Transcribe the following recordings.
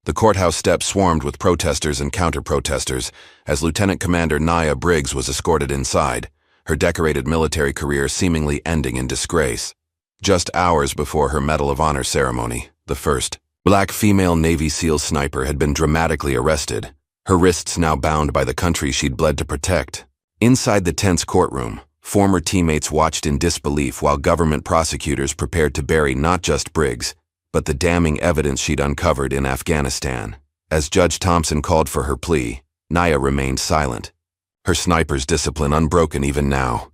The courthouse steps swarmed with protesters and counter-protesters as Lieutenant Commander Nia Briggs was escorted inside, her decorated military career seemingly ending in disgrace. Just hours before her Medal of Honor ceremony, the first black female Navy SEAL sniper had been dramatically arrested, her wrists now bound by the country she'd bled to protect. Inside the tense courtroom, former teammates watched in disbelief while government prosecutors prepared to bury not just Briggs, but the damning evidence she'd uncovered in Afghanistan. As Judge Thompson called for her plea, Nia remained silent, her sniper's discipline unbroken even now.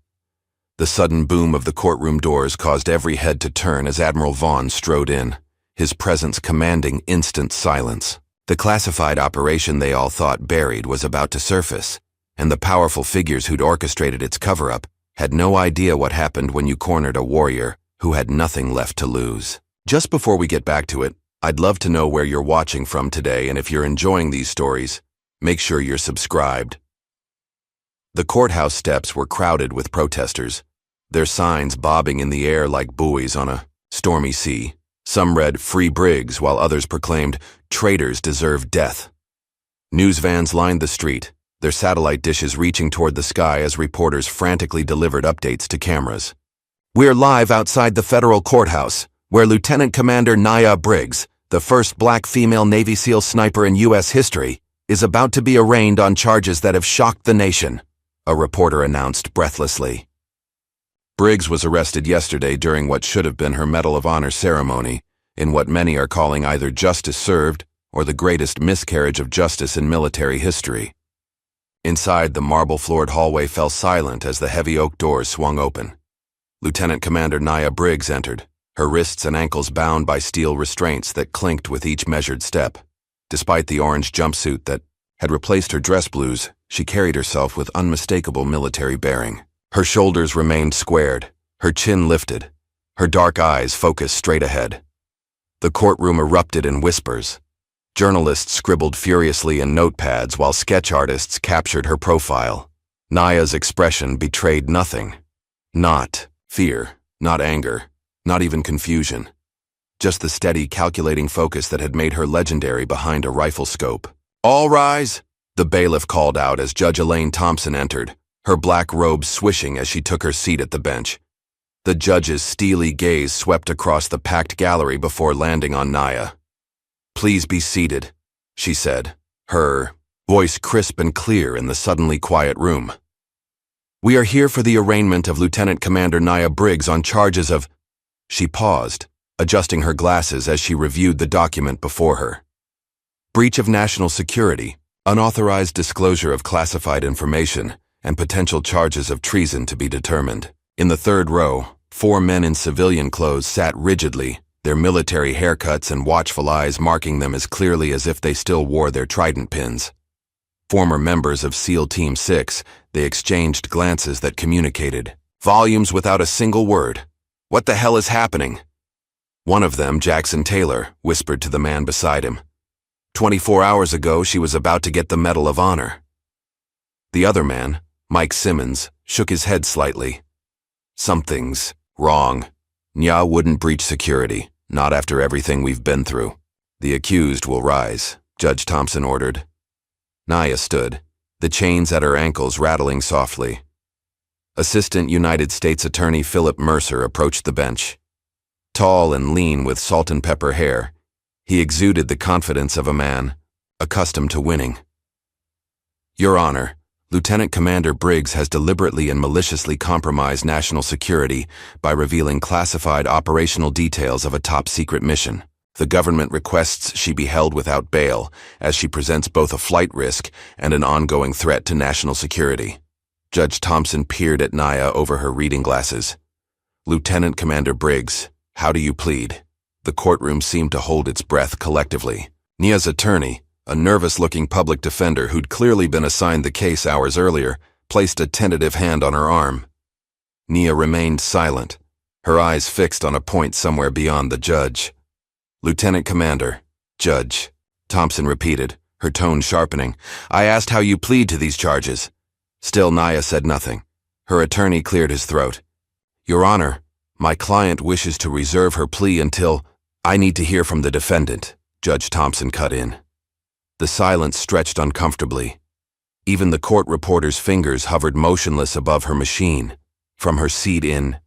The sudden boom of the courtroom doors caused every head to turn as Admiral Vaughn strode in, his presence commanding instant silence. The classified operation they all thought buried was about to surface, and the powerful figures who'd orchestrated its cover-up had no idea what happened when you cornered a warrior who had nothing left to lose. Just before we get back to it, I'd love to know where you're watching from today, and if you're enjoying these stories, make sure you're subscribed. The courthouse steps were crowded with protesters, their signs bobbing in the air like buoys on a stormy sea. Some read "Free Briggs," while others proclaimed "Traitors deserve death." News vans lined the street, their satellite dishes reaching toward the sky as reporters frantically delivered updates to cameras. "We're live outside the federal courthouse, where Lieutenant Commander Nia Briggs, the first black female Navy SEAL sniper in U.S. history, is about to be arraigned on charges that have shocked the nation," a reporter announced breathlessly. Briggs was arrested yesterday during what should have been her Medal of Honor ceremony, in what many are calling either justice served or the greatest miscarriage of justice in military history. Inside, the marble-floored hallway fell silent as the heavy oak doors swung open. Lieutenant Commander Nia Briggs entered, her wrists and ankles bound by steel restraints that clinked with each measured step. Despite the orange jumpsuit that had replaced her dress blues, she carried herself with unmistakable military bearing. Her shoulders remained squared, her chin lifted, her dark eyes focused straight ahead. The courtroom erupted in whispers. Journalists scribbled furiously in notepads while sketch artists captured her profile. Nia's expression betrayed nothing. Not fear, not anger, not even confusion. Just the steady, calculating focus that had made her legendary behind a rifle scope. "All rise," the bailiff called out as Judge Elaine Thompson entered, her black robe swishing as she took her seat at the bench. The judge's steely gaze swept across the packed gallery before landing on Nia. "Please be seated," she said, her voice crisp and clear in the suddenly quiet room. "We are here for the arraignment of Lieutenant Commander Nia Briggs on charges of—" She paused, adjusting her glasses as she reviewed the document before her. "Breach of national security, unauthorized disclosure of classified information, and potential charges of treason to be determined." In the third row, 4 men in civilian clothes sat rigidly, their military haircuts and watchful eyes marking them as clearly as if they still wore their trident pins. Former members of SEAL Team 6, they exchanged glances that communicated volumes without a single word. "What the hell is happening?" One of them, Jackson Taylor, whispered to the man beside him. 24 hours ago, she was about to get the Medal of Honor. The other man, Mike Simmons, shook his head slightly. "Something's wrong. Nya wouldn't breach security, not after everything we've been through." "The accused will rise," Judge Thompson ordered. Nia stood, the chains at her ankles rattling softly. Assistant United States Attorney Philip Mercer approached the bench. Tall and lean with salt and pepper hair, he exuded the confidence of a man accustomed to winning. "Your Honor, Lieutenant Commander Briggs has deliberately and maliciously compromised national security by revealing classified operational details of a top-secret mission. The government requests she be held without bail, as she presents both a flight risk and an ongoing threat to national security." Judge Thompson peered at Nia over her reading glasses. "Lieutenant Commander Briggs, how do you plead?" The courtroom seemed to hold its breath collectively. Nia's attorney, a nervous-looking public defender who'd clearly been assigned the case hours earlier, placed a tentative hand on her arm. Nia remained silent, her eyes fixed on a point somewhere beyond the judge. "Lieutenant Commander, Judge," Thompson repeated, her tone sharpening. "I asked how you plead to these charges." Still, Nia said nothing. Her attorney cleared his throat. "Your Honor, my client wishes to reserve her plea until—" "I need to hear from the defendant," Judge Thompson cut in. The silence stretched uncomfortably. Even the court reporter's fingers hovered motionless above her machine. From her seat in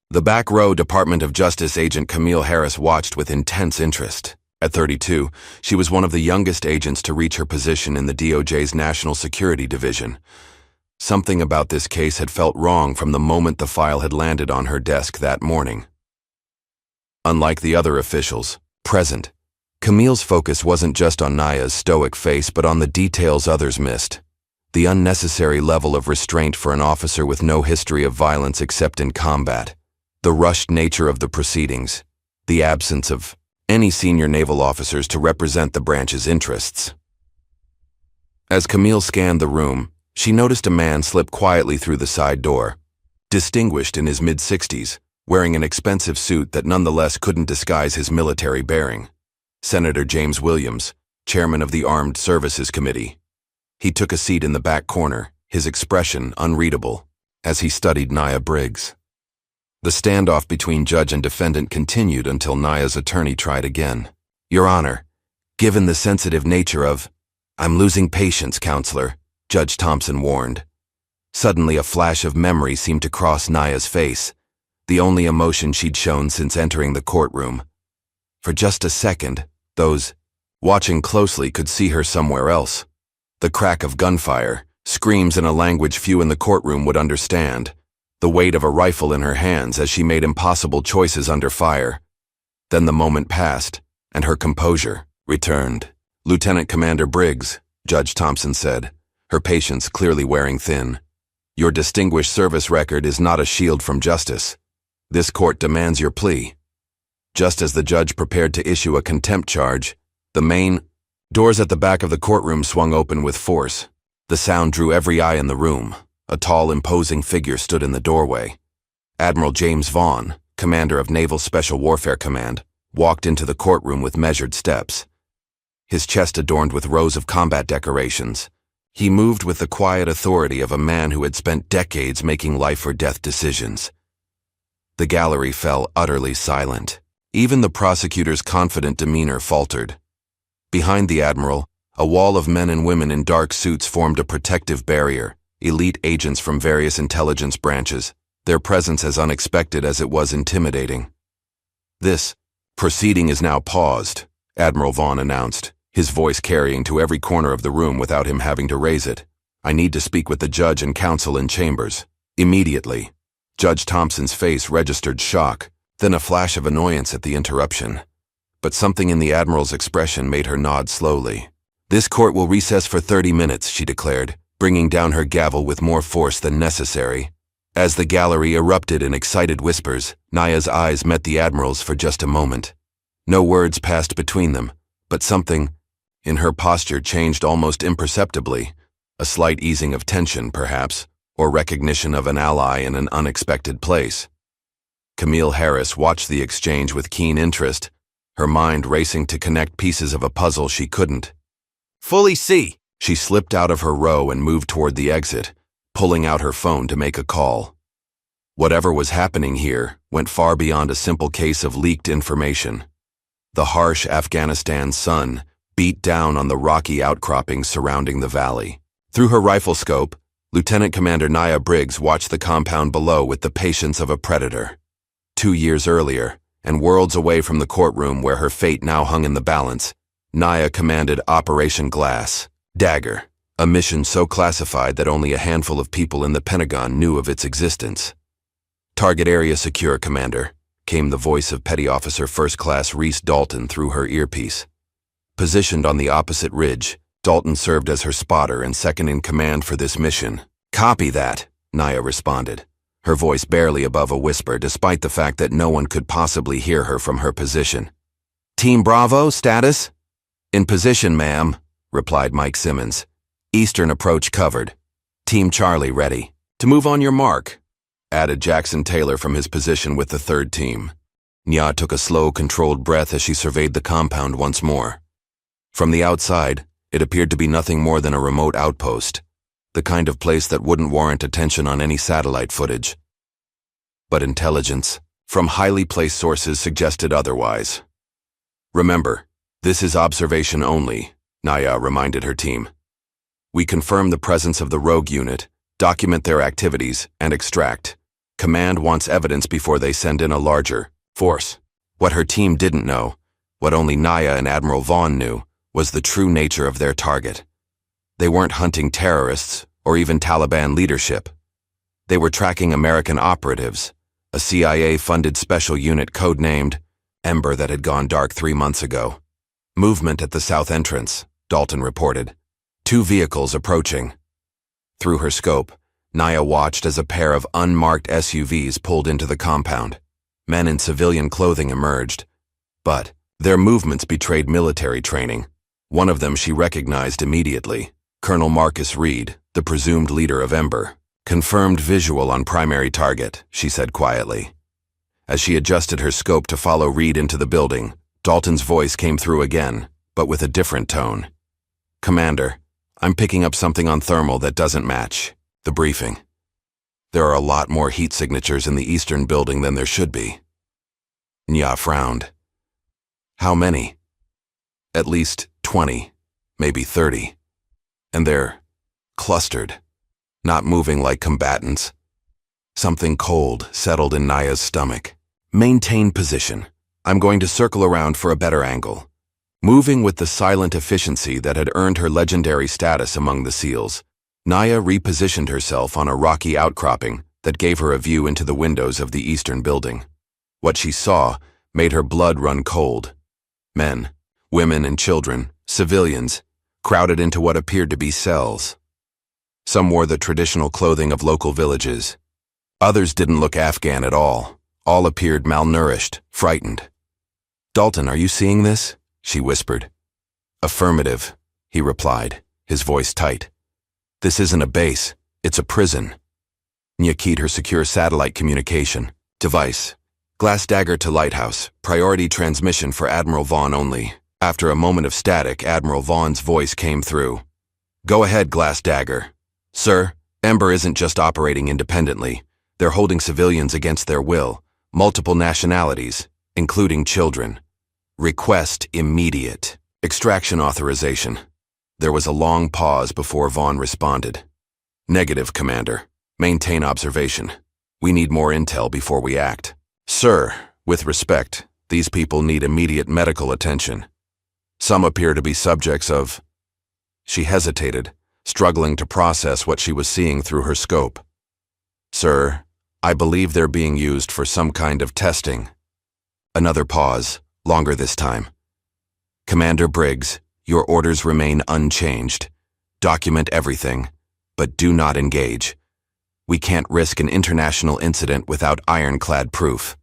the back row, Department of Justice agent Camille Harris watched with intense interest. At 32, she was one of the youngest agents to reach her position in the DOJ's National Security Division. Something about this case had felt wrong from the moment the file had landed on her desk that morning. Unlike the other officials present, Camille's focus wasn't just on Naya's stoic face but on the details others missed. The unnecessary level of restraint for an officer with no history of violence except in combat, the rushed nature of the proceedings, the absence of any senior naval officers to represent the branch's interests. As Camille scanned the room, she noticed a man slip quietly through the side door, distinguished in his mid-60s, wearing an expensive suit that nonetheless couldn't disguise his military bearing. Senator James Williams, chairman of the Armed Services Committee. He took a seat in the back corner, his expression unreadable, as he studied Naya Briggs. The standoff between judge and defendant continued until Naya's attorney tried again. "Your Honor, given the sensitive nature of—" "I'm losing patience, Counselor," Judge Thompson warned. Suddenly a flash of memory seemed to cross Naya's face, the only emotion she'd shown since entering the courtroom. For just a second, those watching closely could see her somewhere else. The crack of gunfire, screams in a language few in the courtroom would understand, the weight of a rifle in her hands as she made impossible choices under fire. Then the moment passed, and her composure returned. "Lieutenant Commander Briggs," Judge Thompson said, her patience clearly wearing thin. "Your distinguished service record is not a shield from justice. This court demands your plea." Just as the judge prepared to issue a contempt charge, the main doors at the back of the courtroom swung open with force. The sound drew every eye in the room. A tall, imposing figure stood in the doorway. Admiral James Vaughn, commander of Naval Special Warfare Command, walked into the courtroom with measured steps. His chest adorned with rows of combat decorations. He moved with the quiet authority of a man who had spent decades making life-or-death decisions. The gallery fell utterly silent. Even the prosecutor's confident demeanor faltered. Behind the Admiral, a wall of men and women in dark suits formed a protective barrier, elite agents from various intelligence branches, their presence as unexpected as it was intimidating. "This proceeding is now paused," Admiral Vaughn announced, his voice carrying to every corner of the room without him having to raise it. "I need to speak with the judge and counsel in chambers. Immediately." Judge Thompson's face registered shock, then a flash of annoyance at the interruption. But something in the Admiral's expression made her nod slowly. "This court will recess for 30 minutes, she declared, bringing down her gavel with more force than necessary. As the gallery erupted in excited whispers, Naya's eyes met the Admiral's for just a moment. No words passed between them, but something in her posture changed almost imperceptibly, a slight easing of tension, perhaps, or recognition of an ally in an unexpected place. Camille Harris watched the exchange with keen interest, her mind racing to connect pieces of a puzzle she couldn't fully see. She slipped out of her row and moved toward the exit, pulling out her phone to make a call. Whatever was happening here went far beyond a simple case of leaked information. The harsh Afghanistan sun beat down on the rocky outcroppings surrounding the valley. Through her rifle scope, Lieutenant Commander Naya Briggs watched the compound below with the patience of a predator. 2 years earlier, and worlds away from the courtroom where her fate now hung in the balance, Naya commanded Operation Glass Dagger, a mission so classified that only a handful of people in the Pentagon knew of its existence. "Target area secure, Commander," came the voice of Petty Officer First Class Reese Dalton through her earpiece. Positioned on the opposite ridge, Dalton served as her spotter and second-in-command for this mission. "Copy that," Naya responded, her voice barely above a whisper despite the fact that no one could possibly hear her from her position. "Team Bravo, status?" "In position, ma'am," replied Mike Simmons. "Eastern approach covered. Team Charlie ready. To move on your mark," added Jackson Taylor from his position with the third team. Nya took a slow, controlled breath as she surveyed the compound once more. From the outside, it appeared to be nothing more than a remote outpost, the kind of place that wouldn't warrant attention on any satellite footage. But intelligence from highly placed sources suggested otherwise. Remember, This is observation only, Naya reminded her team. We confirm the presence of the rogue unit, document their activities, and extract. Command wants evidence before they send in a larger force. What her team didn't know, what only Naya and Admiral Vaughn knew, was the true nature of their target. They weren't hunting terrorists or even Taliban leadership. They were tracking American operatives, a CIA-funded special unit codenamed Ember that had gone dark 3 months ago. Movement at the south entrance, Dalton reported. 2 vehicles approaching. Through her scope, Naya watched as a pair of unmarked SUVs pulled into the compound. Men in civilian clothing emerged, but their movements betrayed military training. One of them she recognized immediately, Colonel Marcus Reed, the presumed leader of Ember. Confirmed visual on primary target, she said quietly. As she adjusted her scope to follow Reed into the building, Dalton's voice came through again, but with a different tone. Commander, I'm picking up something on thermal that doesn't match the briefing. There are a lot more heat signatures in the eastern building than there should be. Nya frowned. How many? At least 20, maybe 30. And they're clustered, not moving like combatants. Something cold settled in Naya's stomach. Maintain position. I'm going to circle around for a better angle. Moving with the silent efficiency that had earned her legendary status among the SEALs, Naya repositioned herself on a rocky outcropping that gave her a view into the windows of the eastern building. What she saw made her blood run cold. Men, women and children, civilians, crowded into what appeared to be cells. Some wore the traditional clothing of local villages. Others didn't look Afghan at all. All appeared malnourished, frightened. Dalton, are you seeing this? She whispered. Affirmative, he replied, his voice tight. This isn't a base, it's a prison. Nya keyed her secure satellite communication. Device. Glass dagger to lighthouse. Priority transmission for Admiral Vaughn only. After a moment of static, Admiral Vaughn's voice came through. Go ahead, Glass Dagger. Sir, Ember isn't just operating independently. They're holding civilians against their will. Multiple nationalities, including children. Request immediate. Extraction authorization. There was a long pause before Vaughn responded. Negative, Commander. Maintain observation. We need more intel before we act. Sir, with respect, these people need immediate medical attention. Some appear to be subjects of... She hesitated, struggling to process what she was seeing through her scope. Sir, I believe they're being used for some kind of testing. Another pause, longer this time. Commander Briggs, your orders remain unchanged. Document everything, but do not engage. We can't risk an international incident without ironclad proof.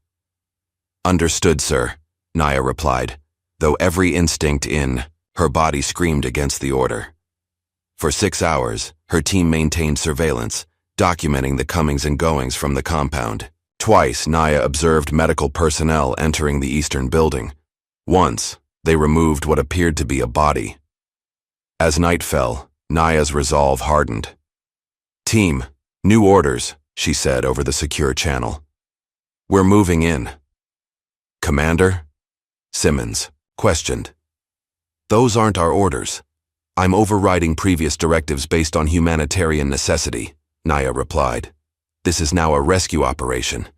Understood, sir, Naya replied, though every instinct in her body screamed against the order. For 6 hours, her team maintained surveillance, documenting the comings and goings from the compound. Twice, Naya observed medical personnel entering the eastern building. Once, they removed what appeared to be a body. As night fell, Naya's resolve hardened. Team, new orders, she said over the secure channel. We're moving in. Commander? Simmons questioned. Those aren't our orders. I'm overriding previous directives based on humanitarian necessity, Naya replied. This is now a rescue operation.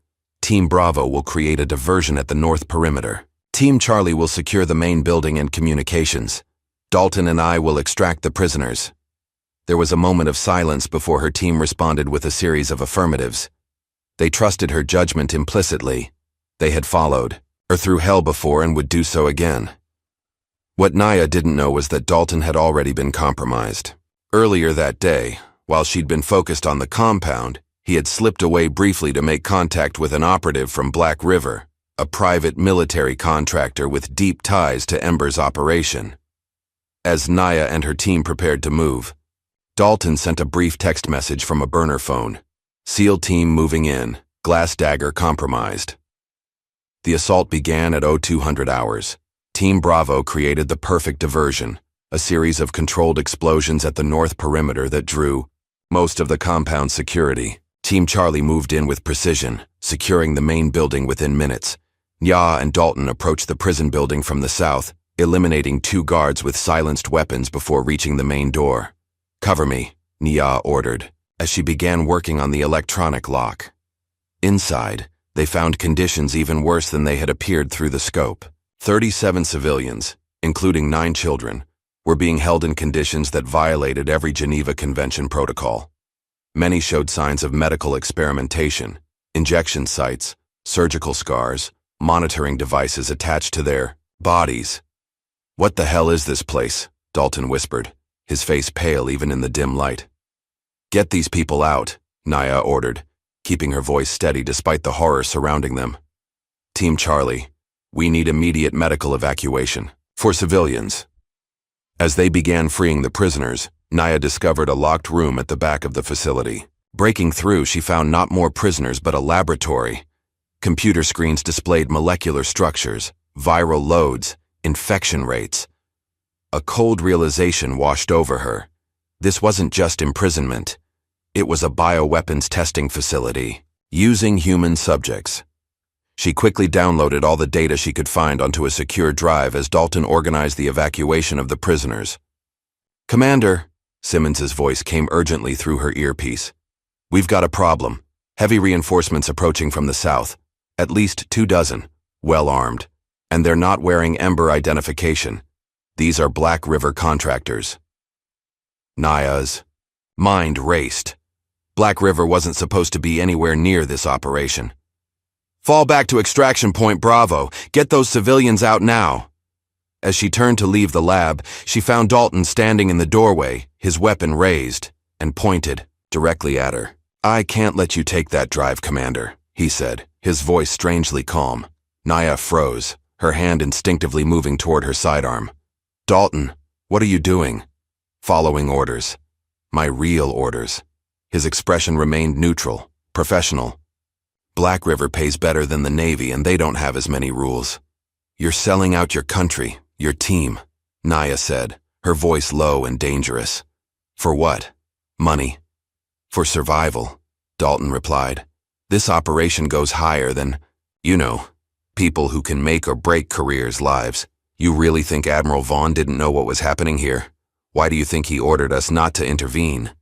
Team Bravo will create a diversion at the north perimeter. Team Charlie will secure the main building and communications. Dalton and I will extract the prisoners. There was a moment of silence before her team responded with a series of affirmatives. They trusted her judgment implicitly. They had followed her through hell before and would do so again. What Naya didn't know was that Dalton had already been compromised. Earlier that day, while she'd been focused on the compound, he had slipped away briefly to make contact with an operative from Black River, a private military contractor with deep ties to Ember's operation. As Naya and her team prepared to move, Dalton sent a brief text message from a burner phone. SEAL team moving in, Glass Dagger compromised. The assault began at 0200 hours. Team Bravo created the perfect diversion, a series of controlled explosions at the north perimeter that drew most of the compound's security. Team Charlie moved in with precision, securing the main building within minutes. Nya and Dalton approached the prison building from the south, eliminating 2 guards with silenced weapons before reaching the main door. "Cover me," Nia ordered, as she began working on the electronic lock. Inside, they found conditions even worse than they had appeared through the scope. 37 civilians, including 9 children, were being held in conditions that violated every Geneva Convention protocol. Many showed signs of medical experimentation, injection sites, surgical scars, monitoring devices attached to their bodies. "What the hell is this place?" Dalton whispered, his face pale even in the dim light. "Get these people out," Nia ordered, keeping her voice steady despite the horror surrounding them. "Team Charlie, we need immediate medical evacuation. For civilians." As they began freeing the prisoners, Nia discovered a locked room at the back of the facility. Breaking through, she found not more prisoners but a laboratory. Computer screens displayed molecular structures, viral loads, infection rates. A cold realization washed over her. This wasn't just imprisonment. It was a bioweapons testing facility, using human subjects. She quickly downloaded all the data she could find onto a secure drive as Dalton organized the evacuation of the prisoners. "Commander," Simmons's voice came urgently through her earpiece. "We've got a problem. Heavy reinforcements approaching from the south. At least 24, well armed. And they're not wearing Ember identification. These are Black River contractors." Nia's mind raced. Black River wasn't supposed to be anywhere near this operation. "Fall back to extraction point Bravo. Get those civilians out now." As she turned to leave the lab, she found Dalton standing in the doorway, his weapon raised and pointed directly at her. "I can't let you take that drive, Commander," he said, his voice strangely calm. Nia froze, her hand instinctively moving toward her sidearm. "Dalton, what are you doing?" "Following orders. My real orders." His expression remained neutral, professional. "Black River pays better than the Navy and they don't have as many rules." "You're selling out your country, your team," Nia said, her voice low and dangerous. "For what? Money." "For survival," Dalton replied. "This operation goes higher than, people who can make or break careers' lives. You really think Admiral Vaughn didn't know what was happening here? Why do you think he ordered us not to intervene?"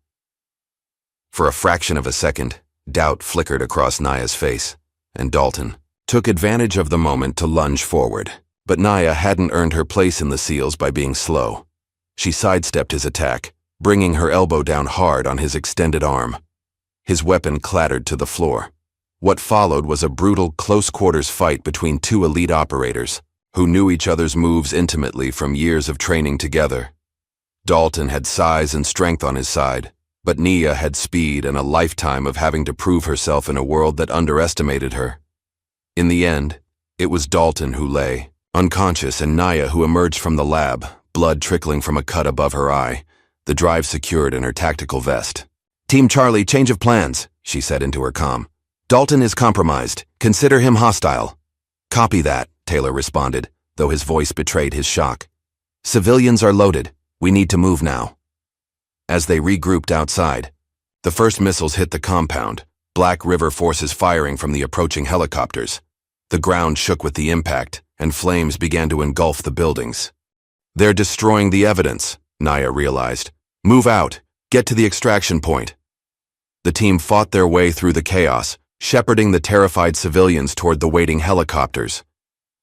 For a fraction of a second, doubt flickered across Nia's face, and Dalton took advantage of the moment to lunge forward. But Nia hadn't earned her place in the SEALs by being slow. She sidestepped his attack, bringing her elbow down hard on his extended arm. His weapon clattered to the floor. What followed was a brutal close-quarters fight between 2 elite operators, who knew each other's moves intimately from years of training together. Dalton had size and strength on his side, but Nia had speed and a lifetime of having to prove herself in a world that underestimated her. In the end, it was Dalton who lay, unconscious, and Nia who emerged from the lab, blood trickling from a cut above her eye, the drive secured in her tactical vest. "Team Charlie, change of plans," she said into her comm. "Dalton is compromised. Consider him hostile." "Copy that," Taylor responded, though his voice betrayed his shock. "Civilians are loaded. We need to move now." As they regrouped outside, the first missiles hit the compound, Black River forces firing from the approaching helicopters. The ground shook with the impact, and flames began to engulf the buildings. "They're destroying the evidence," Nia realized. "Move out. Get to the extraction point." The team fought their way through the chaos, shepherding the terrified civilians toward the waiting helicopters.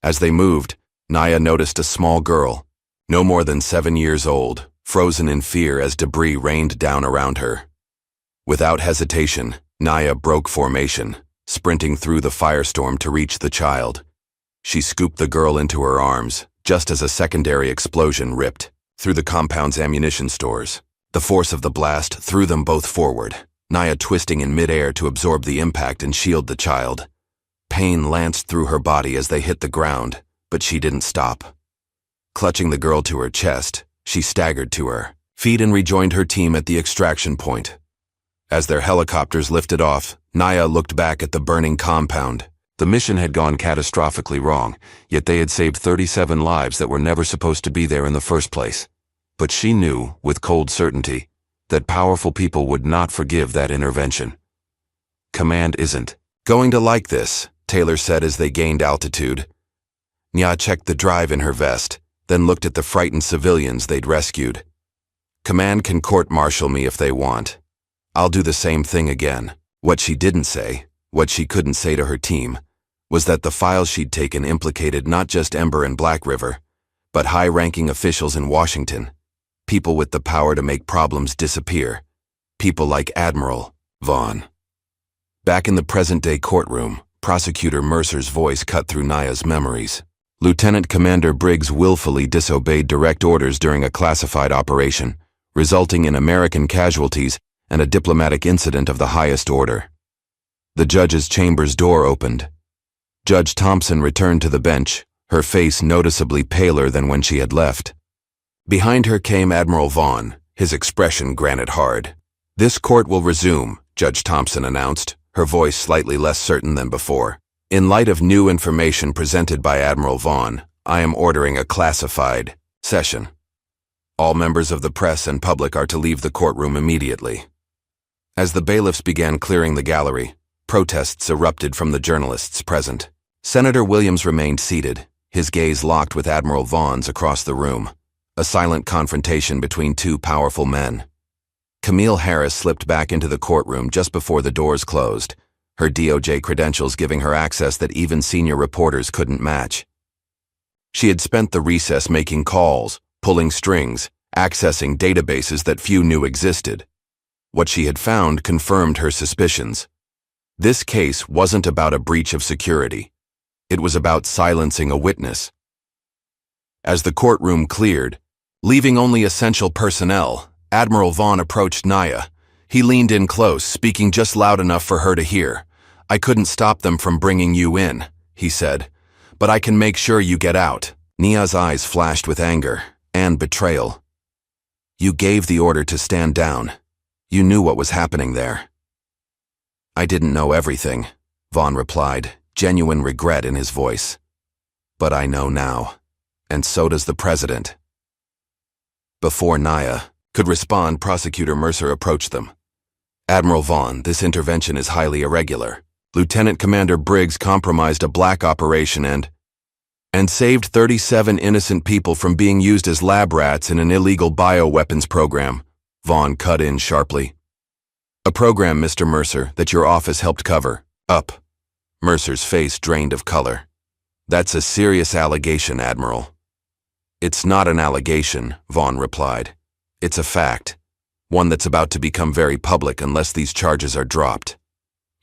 As they moved, Nia noticed a small girl, no more than 7 years old, frozen in fear as debris rained down around her. Without hesitation, Nia broke formation, sprinting through the firestorm to reach the child. She scooped the girl into her arms, just as a secondary explosion ripped through the compound's ammunition stores. The force of the blast threw them both forward, Nia twisting in midair to absorb the impact and shield the child. Pain lanced through her body as they hit the ground, but she didn't stop. Clutching the girl to her chest, she staggered to her feet and rejoined her team at the extraction point. As their helicopters lifted off, Nia looked back at the burning compound. The mission had gone catastrophically wrong, yet they had saved 37 lives that were never supposed to be there in the first place. But she knew, with cold certainty, that powerful people would not forgive that intervention. "Command isn't going to like this," Taylor said as they gained altitude. Nia checked the drive in her vest, then looked at the frightened civilians they'd rescued. Command can court-martial me if they want. I'll do the same thing again. What she didn't say, what she couldn't say to her team, was that the files she'd taken implicated not just Ember and Black River, but high-ranking officials in Washington, people with the power to make problems disappear, people like Admiral Vaughn. Back in the present-day courtroom, Prosecutor Mercer's voice cut through Naya's memories. Lieutenant Commander Briggs willfully disobeyed direct orders during a classified operation, resulting in American casualties and a diplomatic incident of the highest order. The judge's chamber's door opened. Judge Thompson returned to the bench, her face noticeably paler than when she had left. Behind her came Admiral Vaughn, his expression granite hard. "This court will resume," Judge Thompson announced, her voice slightly less certain than before. "In light of new information presented by Admiral Vaughn, I am ordering a classified session. All members of the press and public are to leave the courtroom immediately." As the bailiffs began clearing the gallery, protests erupted from the journalists present. Senator Williams remained seated, his gaze locked with Admiral Vaughn's across the room, a silent confrontation between two powerful men. Camille Harris slipped back into the courtroom just before the doors closed, her DOJ credentials giving her access that even senior reporters couldn't match. She had spent the recess making calls, pulling strings, accessing databases that few knew existed. What she had found confirmed her suspicions. This case wasn't about a breach of security. It was about silencing a witness. As the courtroom cleared, leaving only essential personnel, Admiral Vaughn approached Naya. He leaned in close, speaking just loud enough for her to hear. "I couldn't stop them from bringing you in," he said, "but I can make sure you get out." Naya's eyes flashed with anger and betrayal. "You gave the order to stand down. You knew what was happening there." "I didn't know everything," Vaughn replied, genuine regret in his voice. "But I know now, and so does the president." Before Naya could respond, Prosecutor Mercer approached them. "Admiral Vaughn, this intervention is highly irregular. Lieutenant Commander Briggs compromised a black operation and saved 37 innocent people from being used as lab rats in an illegal bioweapons program," Vaughn cut in sharply. "A program, Mr. Mercer, that your office helped cover up." Mercer's face drained of color. "That's a serious allegation, Admiral." "It's not an allegation," Vaughn replied. "It's a fact, one that's about to become very public unless these charges are dropped."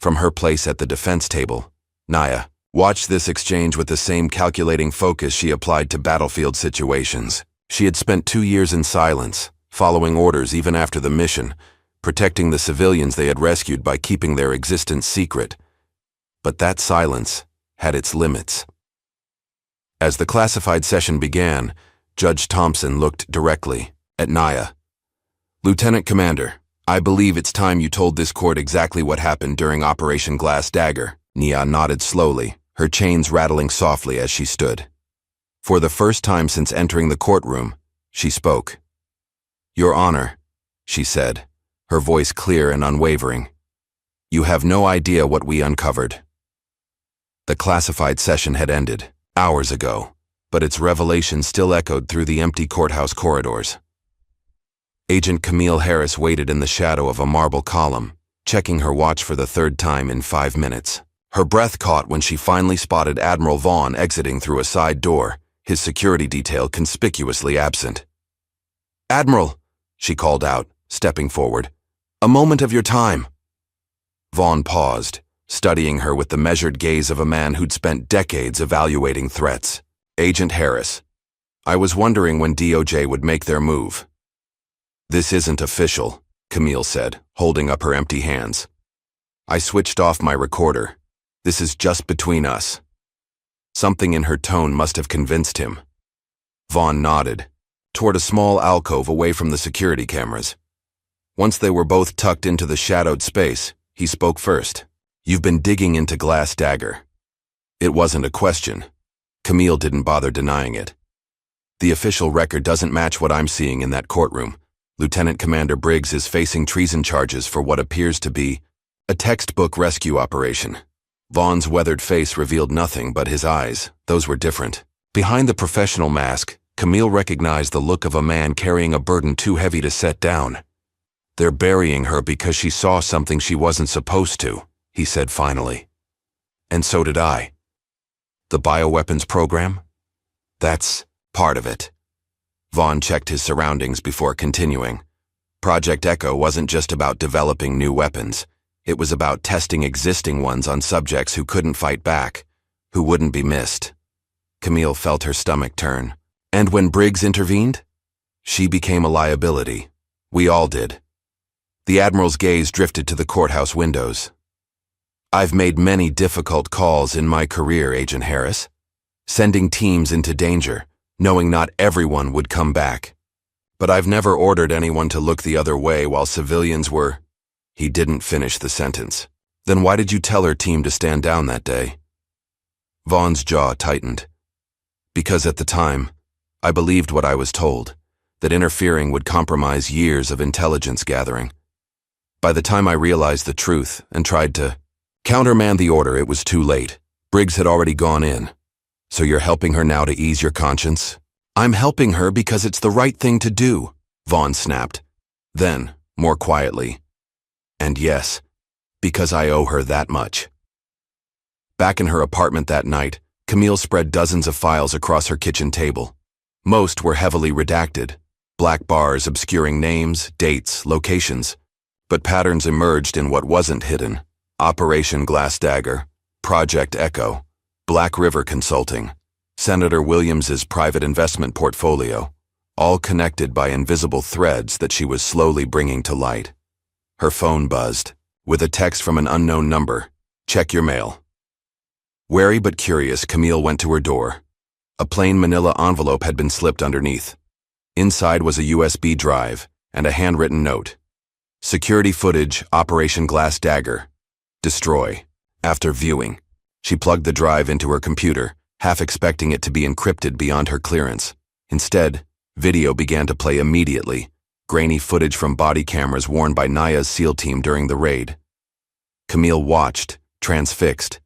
From her place at the defense table, Naya watched this exchange with the same calculating focus she applied to battlefield situations. She had spent 2 years in silence, following orders even after the mission, protecting the civilians they had rescued by keeping their existence secret. But that silence had its limits. As the classified session began, Judge Thompson looked directly at Naya. "Lieutenant Commander, I believe it's time you told this court exactly what happened during Operation Glass Dagger." Naya nodded slowly, her chains rattling softly as she stood. For the first time since entering the courtroom, she spoke. "Your Honor," she said, her voice clear and unwavering, "you have no idea what we uncovered." The classified session had ended hours ago, but its revelation still echoed through the empty courthouse corridors. Agent Camille Harris waited in the shadow of a marble column, checking her watch for the third time in 5 minutes. Her breath caught when she finally spotted Admiral Vaughn exiting through a side door, his security detail conspicuously absent. "Admiral," she called out, stepping forward, "a moment of your time." Vaughn paused, studying her with the measured gaze of a man who'd spent decades evaluating threats. "Agent Harris, I was wondering when DOJ would make their move." "This isn't official," Camille said, holding up her empty hands. "I switched off my recorder. This is just between us." Something in her tone must have convinced him. Vaughn nodded, toward a small alcove away from the security cameras. Once they were both tucked into the shadowed space, he spoke first. "You've been digging into Glass Dagger." It wasn't a question. Camille didn't bother denying it. "The official record doesn't match what I'm seeing in that courtroom. Lieutenant Commander Briggs is facing treason charges for what appears to be a textbook rescue operation." Vaughn's weathered face revealed nothing but his eyes. Those were different. Behind the professional mask, Camille recognized the look of a man carrying a burden too heavy to set down. "They're burying her because she saw something she wasn't supposed to," he said finally. "And so did I." "The bioweapons program?" "That's part of it." Vaughn checked his surroundings before continuing. Project Echo wasn't just about developing new weapons. It was about testing existing ones on subjects who couldn't fight back, who wouldn't be missed. Camille felt her stomach turn. And when Briggs intervened? She became a liability. We all did. The Admiral's gaze drifted to the courthouse windows. "I've made many difficult calls in my career, Agent Harris. Sending teams into danger, knowing not everyone would come back. But I've never ordered anyone to look the other way while civilians were—" He didn't finish the sentence. "Then why did you tell her team to stand down that day?" Vaughn's jaw tightened. "Because at the time, I believed what I was told, that interfering would compromise years of intelligence gathering. By the time I realized the truth and tried to countermand the order, it was too late. Briggs had already gone in. So you're helping her now to ease your conscience?" "I'm helping her because it's the right thing to do," Vaughn snapped. Then, more quietly, "And yes, because I owe her that much." Back in her apartment that night, Camille spread dozens of files across her kitchen table. Most were heavily redacted, black bars obscuring names, dates, locations. But patterns emerged in what wasn't hidden: Operation Glass Dagger, Project Echo, Black River Consulting, Senator Williams's private investment portfolio, all connected by invisible threads that she was slowly bringing to light. Her phone buzzed, with a text from an unknown number. "Check your mail." Wary but curious, Camille went to her door. A plain manila envelope had been slipped underneath. Inside was a USB drive and a handwritten note. "Security footage, Operation Glass Dagger. Destroy." After viewing, she plugged the drive into her computer, half expecting it to be encrypted beyond her clearance. Instead, video began to play immediately, grainy footage from body cameras worn by Naya's SEAL team during the raid. Camille watched, transfixed,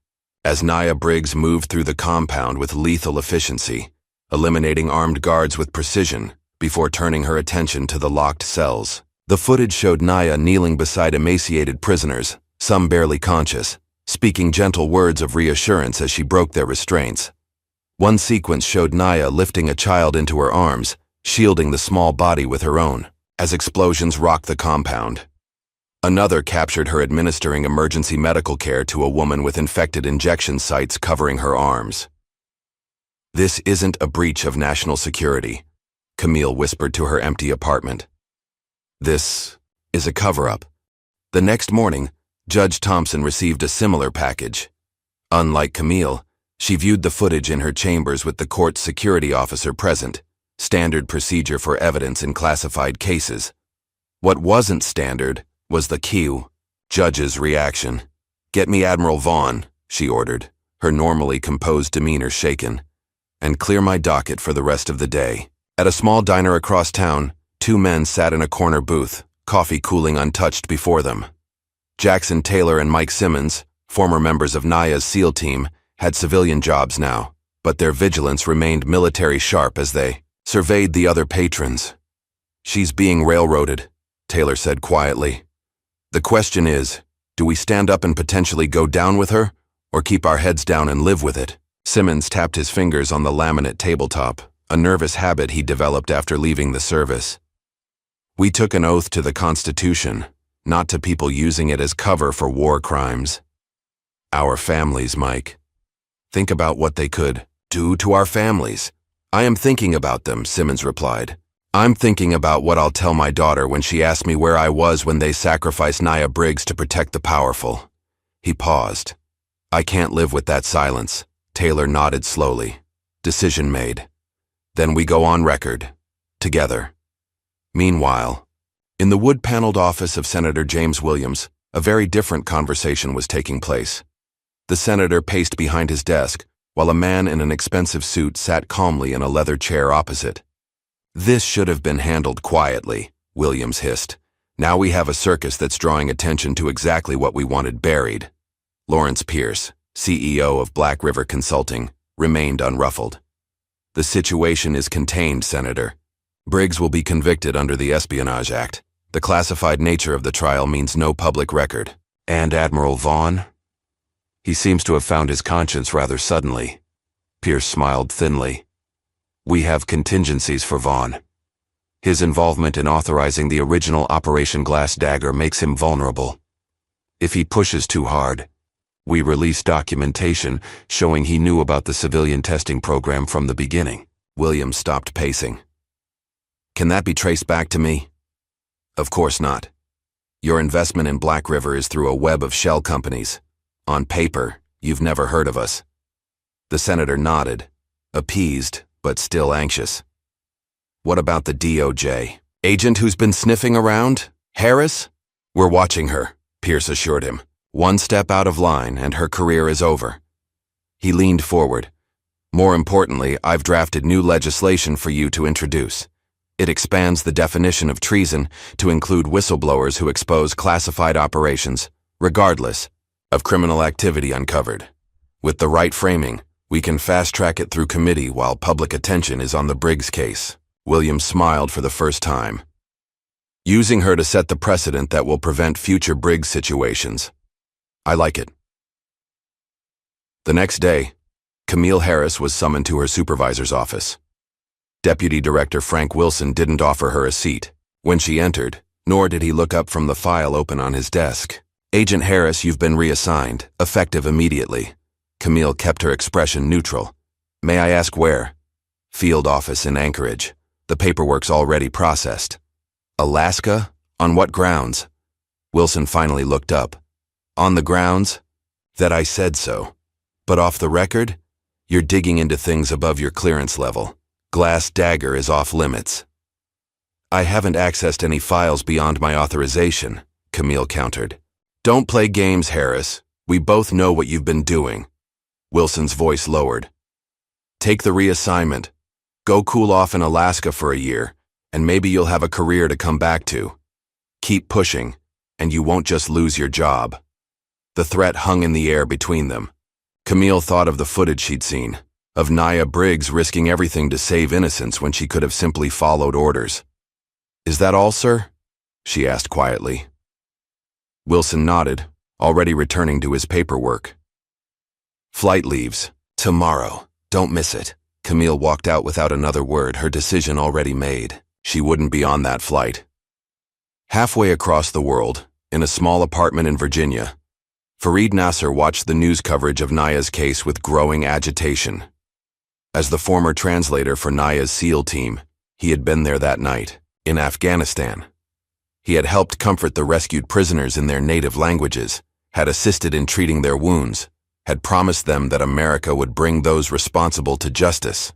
as Naya Briggs moved through the compound with lethal efficiency, eliminating armed guards with precision before turning her attention to the locked cells. The footage showed Naya kneeling beside emaciated prisoners, some barely conscious, speaking gentle words of reassurance as she broke their restraints. One sequence showed Naya lifting a child into her arms, shielding the small body with her own, as explosions rocked the compound. Another captured her administering emergency medical care to a woman with infected injection sites covering her arms. "This isn't a breach of national security," Camille whispered to her empty apartment. "This is a cover-up." The next morning, Judge Thompson received a similar package. Unlike Camille, she viewed the footage in her chambers with the court's security officer present, standard procedure for evidence in classified cases. What wasn't standard was the cue, Judge's reaction. "Get me Admiral Vaughn," she ordered, her normally composed demeanor shaken, "and clear my docket for the rest of the day." At a small diner across town, two men sat in a corner booth, coffee cooling untouched before them. Jackson Taylor and Mike Simmons, former members of Naya's SEAL team, had civilian jobs now, but their vigilance remained military sharp as they surveyed the other patrons. "She's being railroaded," Taylor said quietly. "The question is, do we stand up and potentially go down with her, or keep our heads down and live with it?" Simmons tapped his fingers on the laminate tabletop, a nervous habit he developed after leaving the service. "We took an oath to the Constitution, not to people using it as cover for war crimes." "Our families, Mike. Think about what they could do to our families." "I am thinking about them," Simmons replied. "I'm thinking about what I'll tell my daughter when she asks me where I was when they sacrificed Naya Briggs to protect the powerful." He paused. "I can't live with that silence." Taylor nodded slowly. "Decision made. Then we go on record. Together." Meanwhile, in the wood-paneled office of Senator James Williams, a very different conversation was taking place. The senator paced behind his desk, while a man in an expensive suit sat calmly in a leather chair opposite. "This should have been handled quietly," Williams hissed. "Now we have a circus that's drawing attention to exactly what we wanted buried." Lawrence Pierce, CEO of Black River Consulting, remained unruffled. The situation is contained, Senator. Briggs will be convicted under the Espionage Act. The classified nature of the trial means no public record. And Admiral Vaughn? He seems to have found his conscience rather suddenly. Pierce smiled thinly. We have contingencies for Vaughn. His involvement in authorizing the original Operation Glass Dagger makes him vulnerable. If he pushes too hard, we release documentation showing he knew about the civilian testing program from the beginning. William stopped pacing. Can that be traced back to me? Of course not. Your investment in Black River is through a web of shell companies. On paper, you've never heard of us. The senator nodded, appeased, but still anxious. What about the DOJ? Agent who's been sniffing around? Harris? We're watching her, Pierce assured him. One step out of line and her career is over. He leaned forward. More importantly, I've drafted new legislation for you to introduce. It expands the definition of treason to include whistleblowers who expose classified operations, regardless of criminal activity uncovered. With the right framing, we can fast-track it through committee while public attention is on the Briggs case. William smiled for the first time. Using her to set the precedent that will prevent future Briggs situations. I like it. The next day, Camille Harris was summoned to her supervisor's office. Deputy Director Frank Wilson didn't offer her a seat when she entered, nor did he look up from the file open on his desk. Agent Harris, you've been reassigned, effective immediately. Camille kept her expression neutral. May I ask where? Field office in Anchorage. The paperwork's already processed. Alaska? On what grounds? Wilson finally looked up. On the grounds that I said so. But off the record, you're digging into things above your clearance level. Glass Dagger is off limits. I haven't accessed any files beyond my authorization, Camille countered. Don't play games, Harris. We both know what you've been doing. Wilson's voice lowered. Take the reassignment. Go cool off in Alaska for a year, and maybe you'll have a career to come back to. Keep pushing, and you won't just lose your job. The threat hung in the air between them. Camille thought of the footage she'd seen, of Nia Briggs risking everything to save innocence when she could have simply followed orders. Is that all, sir? She asked quietly. Wilson nodded, already returning to his paperwork. Flight leaves tomorrow. Don't miss it. Camille walked out without another word, her decision already made. She wouldn't be on that flight. Halfway across the world, in a small apartment in Virginia, Fareed Nasser watched the news coverage of Nia's case with growing agitation. As the former translator for Nia's SEAL team, he had been there that night, in Afghanistan. He had helped comfort the rescued prisoners in their native languages, had assisted in treating their wounds, had promised them that America would bring those responsible to justice.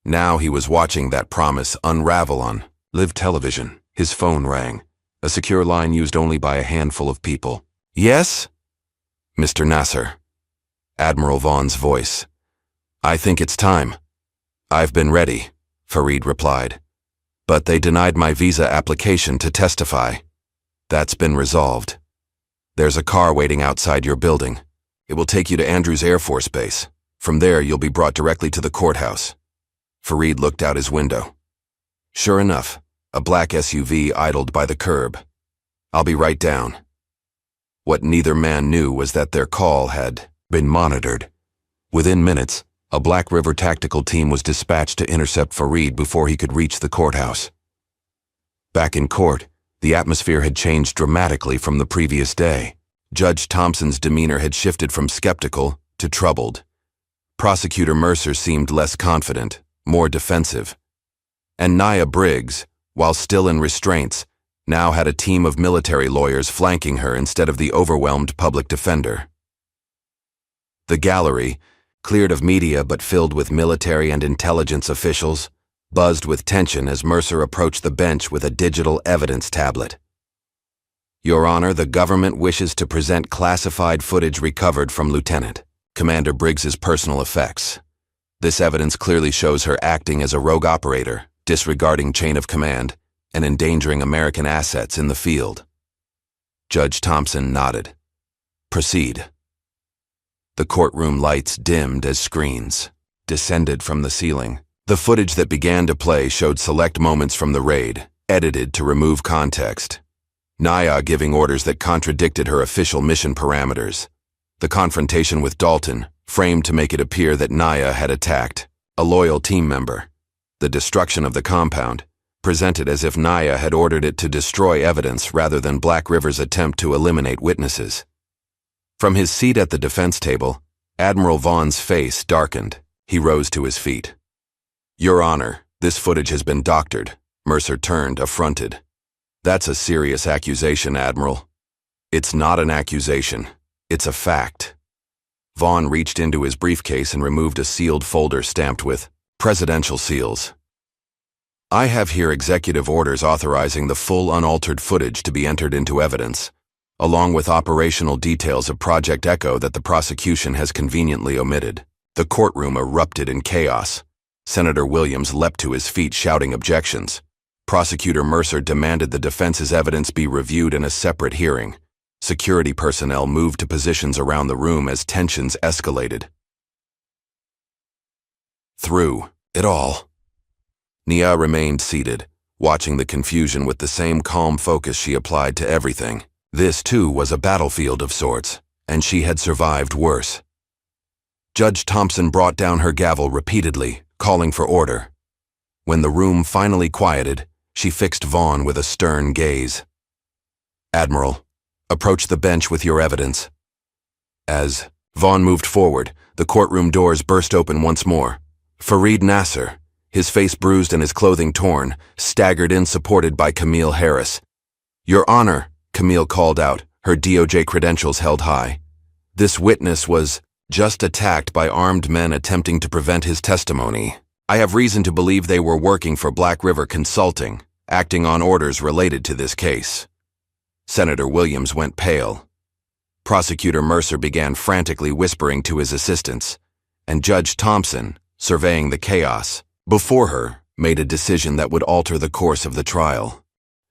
Now he was watching that promise unravel on live television. His phone rang, a secure line used only by a handful of people. Yes? Mr. Nasser. Admiral Vaughn's voice. I think it's time. I've been ready, Fareed replied. But they denied my visa application to testify. That's been resolved. There's a car waiting outside your building. It will take you to Andrews Air Force Base. From there, you'll be brought directly to the courthouse. Fareed looked out his window. Sure enough, a black SUV idled by the curb. I'll be right down. What neither man knew was that their call had been monitored. Within minutes, a Black River tactical team was dispatched to intercept Fareed before he could reach the courthouse. Back in court, the atmosphere had changed dramatically from the previous day. Judge Thompson's demeanor had shifted from skeptical to troubled. Prosecutor Mercer seemed less confident, more defensive. And Nia Briggs, while still in restraints, now had a team of military lawyers flanking her instead of the overwhelmed public defender. The gallery, cleared of media but filled with military and intelligence officials, buzzed with tension as Mercer approached the bench with a digital evidence tablet. Your Honor, the government wishes to present classified footage recovered from Lieutenant Commander Briggs's personal effects. This evidence clearly shows her acting as a rogue operator, disregarding chain of command, and endangering American assets in the field. Judge Thompson nodded. Proceed. The courtroom lights dimmed as screens. descended from the ceiling. The footage that began to play showed select moments from the raid, edited to remove context. Naya giving orders that contradicted her official mission parameters. The confrontation with Dalton, framed to make it appear that Naya had attacked a loyal team member. The destruction of the compound, presented as if Naya had ordered it to destroy evidence rather than Black River's attempt to eliminate witnesses. From his seat at the defense table, Admiral Vaughn's face darkened. He rose to his feet. "Your Honor, this footage has been doctored." Mercer turned, affronted. "That's a serious accusation, Admiral." "It's not an accusation. It's a fact." Vaughn reached into his briefcase and removed a sealed folder stamped with presidential seals. "I have here executive orders authorizing the full unaltered footage to be entered into evidence, along with operational details of Project Echo that the prosecution has conveniently omitted." The courtroom erupted in chaos. Senator Williams leapt to his feet shouting objections. Prosecutor Mercer demanded the defense's evidence be reviewed in a separate hearing. Security personnel moved to positions around the room as tensions escalated. Through it all, Nia remained seated, watching the confusion with the same calm focus she applied to everything. This, too, was a battlefield of sorts, and she had survived worse. Judge Thompson brought down her gavel repeatedly, calling for order. When the room finally quieted, she fixed Vaughn with a stern gaze. "Admiral, approach the bench with your evidence." As Vaughn moved forward, the courtroom doors burst open once more. Fareed Nasser, his face bruised and his clothing torn, staggered in supported by Camille Harris. "Your Honor," Camille called out, her DOJ credentials held high. "This witness was just attacked by armed men attempting to prevent his testimony. I have reason to believe they were working for Black River Consulting, acting on orders related to this case." Senator Williams went pale. Prosecutor Mercer began frantically whispering to his assistants, and Judge Thompson, surveying the chaos before her, made a decision that would alter the course of the trial.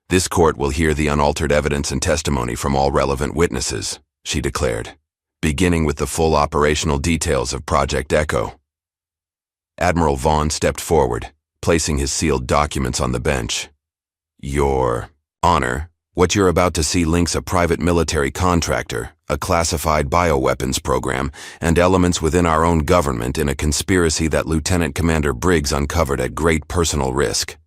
"This court will hear the unaltered evidence and testimony from all relevant witnesses," she declared, beginning with the full operational details of Project Echo. Admiral Vaughn stepped forward, placing his sealed documents on the bench. "Your Honor, what you're about to see links a private military contractor, a classified bioweapons program, and elements within our own government in a conspiracy that Lieutenant Commander Briggs uncovered at great personal risk."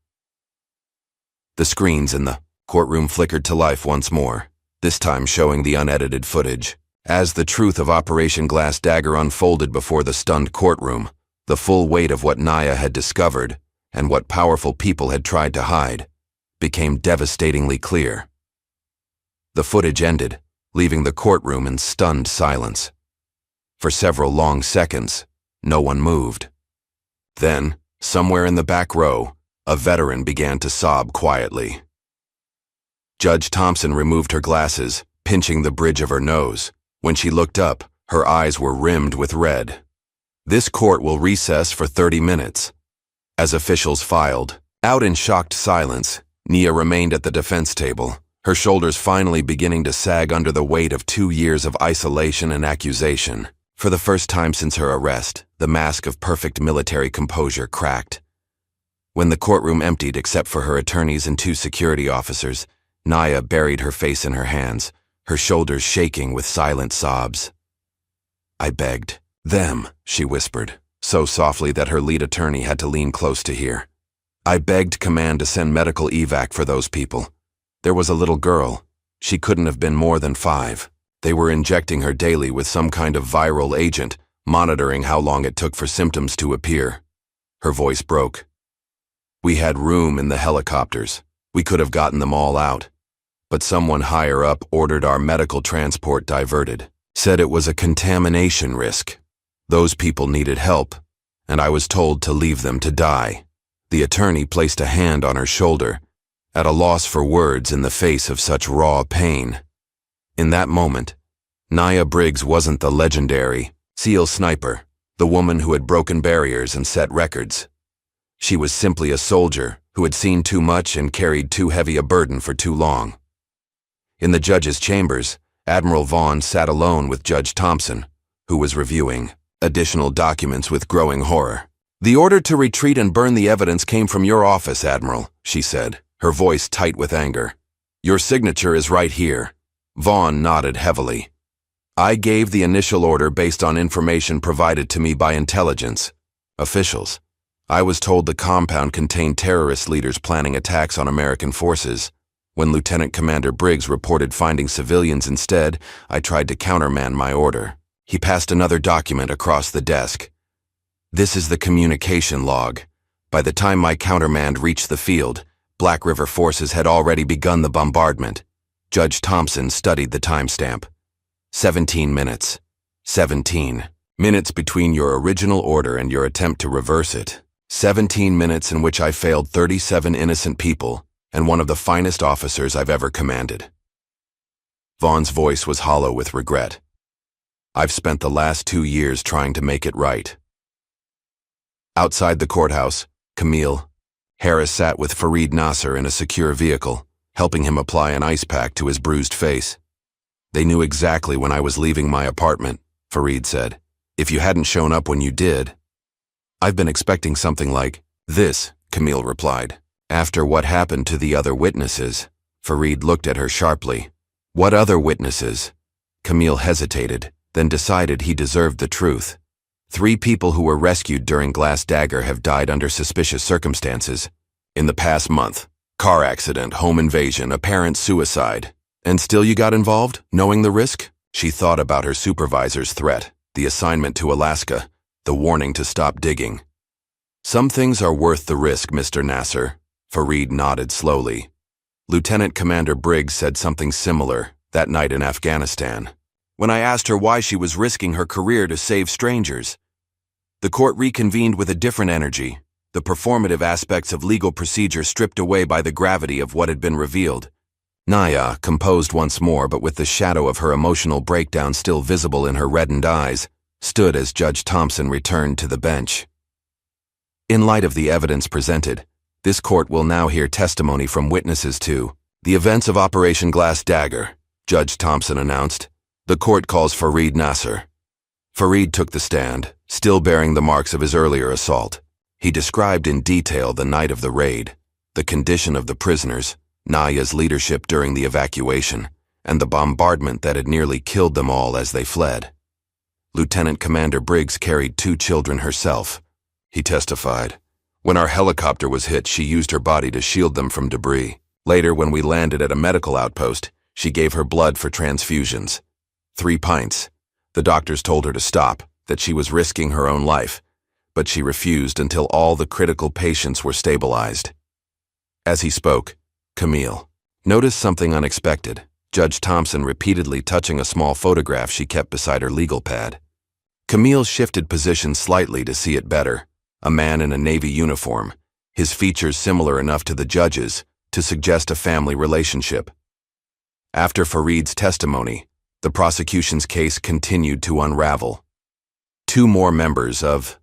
The screens in the courtroom flickered to life once more, this time showing the unedited footage. As the truth of Operation Glass Dagger unfolded before the stunned courtroom, the full weight of what Naya had discovered, and what powerful people had tried to hide, became devastatingly clear. The footage ended, leaving the courtroom in stunned silence. For several long seconds, no one moved. Then, somewhere in the back row, a veteran began to sob quietly. Judge Thompson removed her glasses, pinching the bridge of her nose. When she looked up, her eyes were rimmed with red. "This court will recess for 30 minutes. As officials filed, out in shocked silence, Nia remained at the defense table, her shoulders finally beginning to sag under the weight of 2 years of isolation and accusation. For the first time since her arrest, the mask of perfect military composure cracked. When the courtroom emptied except for her attorneys and 2 security officers, Naya buried her face in her hands, her shoulders shaking with silent sobs. "I begged them," she whispered, so softly that her lead attorney had to lean close to hear. "I begged command to send medical evac for those people. There was a little girl. She couldn't have been more than 5. They were injecting her daily with some kind of viral agent, monitoring how long it took for symptoms to appear." Her voice broke. "We had room in the helicopters. We could have gotten them all out. But someone higher up ordered our medical transport diverted, said it was a contamination risk. Those people needed help, and I was told to leave them to die." The attorney placed a hand on her shoulder, at a loss for words in the face of such raw pain. In that moment, Nia Briggs wasn't the legendary SEAL sniper, the woman who had broken barriers and set records. She was simply a soldier who had seen too much and carried too heavy a burden for too long. In the judge's chambers, Admiral Vaughn sat alone with Judge Thompson, who was reviewing Additional documents with growing horror. "The order to retreat and burn the evidence came from your office, Admiral," she said, her voice tight with anger. "Your signature is right here." Vaughn nodded heavily. "I gave the initial order based on information provided to me by intelligence officials. I was told the compound contained terrorist leaders planning attacks on American forces. When Lieutenant Commander Briggs reported finding civilians instead, I tried to countermand my order." He passed another document across the desk. "This is the communication log. By the time my countermand reached the field, Black River forces had already begun the bombardment." Judge Thompson studied the timestamp. 17 minutes. 17 minutes between your original order and your attempt to reverse it. 17 minutes in which I failed 37 innocent people and one of the finest officers I've ever commanded. Vaughn's voice was hollow with regret. "I've spent the last 2 years trying to make it right." Outside the courthouse, Camille, Harris sat with Fareed Nasser in a secure vehicle, helping him apply an ice pack to his bruised face. "They knew exactly when I was leaving my apartment," Fareed said. "If you hadn't shown up when you did." "I've been expecting something like this," Camille replied. "After what happened to the other witnesses." Fareed looked at her sharply. "What other witnesses?" Camille hesitated, then decided he deserved the truth. 3 people who were rescued during Glass Dagger have died under suspicious circumstances. In the past month. Car accident, home invasion, apparent suicide. "And still you got involved, knowing the risk?" She thought about her supervisor's threat, the assignment to Alaska, the warning to stop digging. "Some things are worth the risk, Mr. Nasser." Fareed nodded slowly. "Lieutenant Commander Briggs said something similar that night in Afghanistan, when I asked her why she was risking her career to save strangers. The court reconvened with a different energy, the performative aspects of legal procedure stripped away by the gravity of what had been revealed." Naya, composed once more but with the shadow of her emotional breakdown still visible in her reddened eyes, stood as Judge Thompson returned to the bench. "In light of the evidence presented, this court will now hear testimony from witnesses to the events of Operation Glass Dagger," Judge Thompson announced. "The court calls Fareed Nasser." Fareed took the stand, still bearing the marks of his earlier assault. He described in detail the night of the raid, the condition of the prisoners, Naya's leadership during the evacuation, and the bombardment that had nearly killed them all as they fled. Lieutenant Commander Briggs carried 2 children herself. He testified. "When our helicopter was hit, she used her body to shield them from debris. Later, when we landed at a medical outpost, she gave her blood for transfusions. 3 pints. The doctors told her to stop, that she was risking her own life, but she refused until all the critical patients were stabilized." As he spoke, Camille noticed something unexpected, Judge Thompson repeatedly touching a small photograph she kept beside her legal pad. Camille shifted position slightly to see it better. A man in a Navy uniform, his features similar enough to the judge's to suggest a family relationship. After Fareed's testimony, the prosecution's case continued to unravel. 2 more members of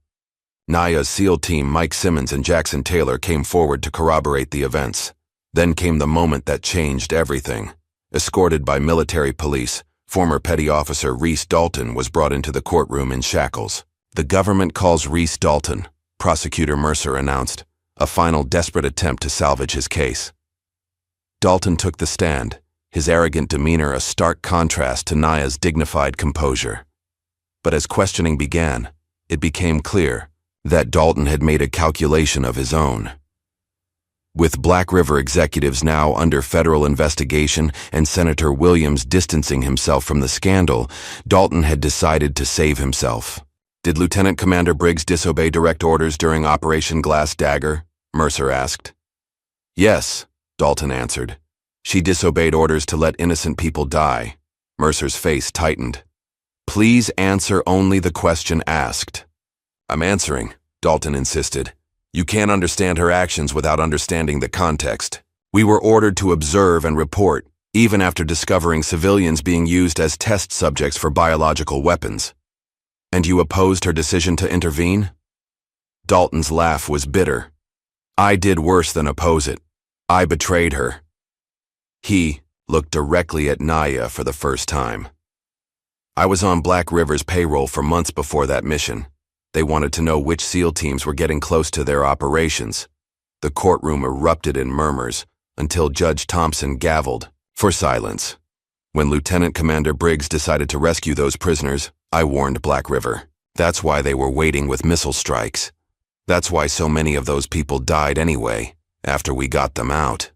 Naya's SEAL team, Mike Simmons and Jackson Taylor, came forward to corroborate the events. Then came the moment that changed everything. Escorted by military police, former Petty Officer Reese Dalton was brought into the courtroom in shackles. "The government calls Reese Dalton," Prosecutor Mercer announced, a final desperate attempt to salvage his case. Dalton took the stand, his arrogant demeanor a stark contrast to Naya's dignified composure. But as questioning began, it became clear that Dalton had made a calculation of his own. With Black River executives now under federal investigation and Senator Williams distancing himself from the scandal, Dalton had decided to save himself. "Did Lieutenant Commander Briggs disobey direct orders during Operation Glass Dagger?" Mercer asked. "Yes," Dalton answered. "She disobeyed orders to let innocent people die." Mercer's face tightened. "Please answer only the question asked." "I'm answering," Dalton insisted. "You can't understand her actions without understanding the context. We were ordered to observe and report, even after discovering civilians being used as test subjects for biological weapons. And you opposed her decision to intervene?" Dalton's laugh was bitter. "I did worse than oppose it. I betrayed her." He looked directly at Naya for the first time. I was on Black River's payroll for months before that mission. They wanted to know which SEAL teams were getting close to their operations. The courtroom erupted in murmurs until Judge Thompson gavelled for silence. When Lieutenant Commander Briggs decided to rescue those prisoners, I warned Black River. That's why they were waiting with missile strikes. That's why so many of those people died anyway, after we got them out.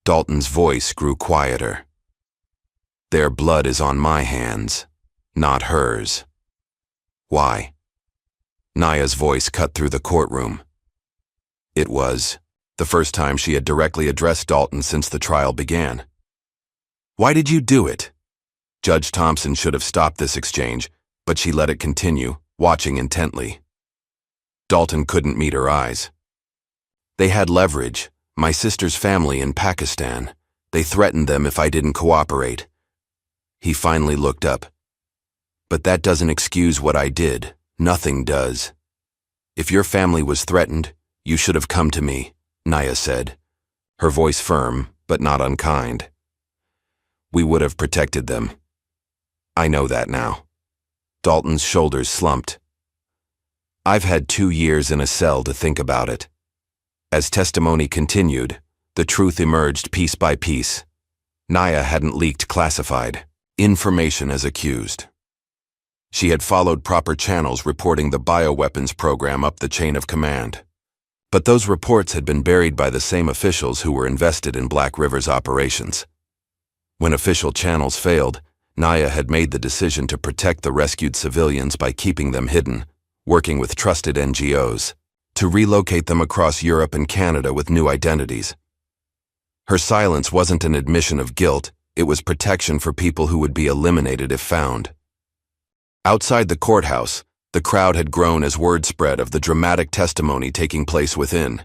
Dalton's voice grew quieter. Their blood is on my hands, not hers. Why? Naya's voice cut through the courtroom. It was the first time she had directly addressed Dalton since the trial began. Why did you do it? Judge Thompson should have stopped this exchange, but she let it continue, watching intently. Dalton couldn't meet her eyes. They had leverage, my sister's family in Pakistan. They threatened them if I didn't cooperate. He finally looked up. But that doesn't excuse what I did. Nothing does. If your family was threatened, you should have come to me, Naya said, her voice firm but not unkind. We would have protected them. I know that now. Dalton's shoulders slumped. I've had 2 years in a cell to think about it. As testimony continued, the truth emerged piece by piece. Naya hadn't leaked classified information as accused. She had followed proper channels reporting the bioweapons program up the chain of command. But those reports had been buried by the same officials who were invested in Black River's operations. When official channels failed, Naya had made the decision to protect the rescued civilians by keeping them hidden, working with trusted NGOs, to relocate them across Europe and Canada with new identities. Her silence wasn't an admission of guilt, it was protection for people who would be eliminated if found. Outside the courthouse, the crowd had grown as word spread of the dramatic testimony taking place within.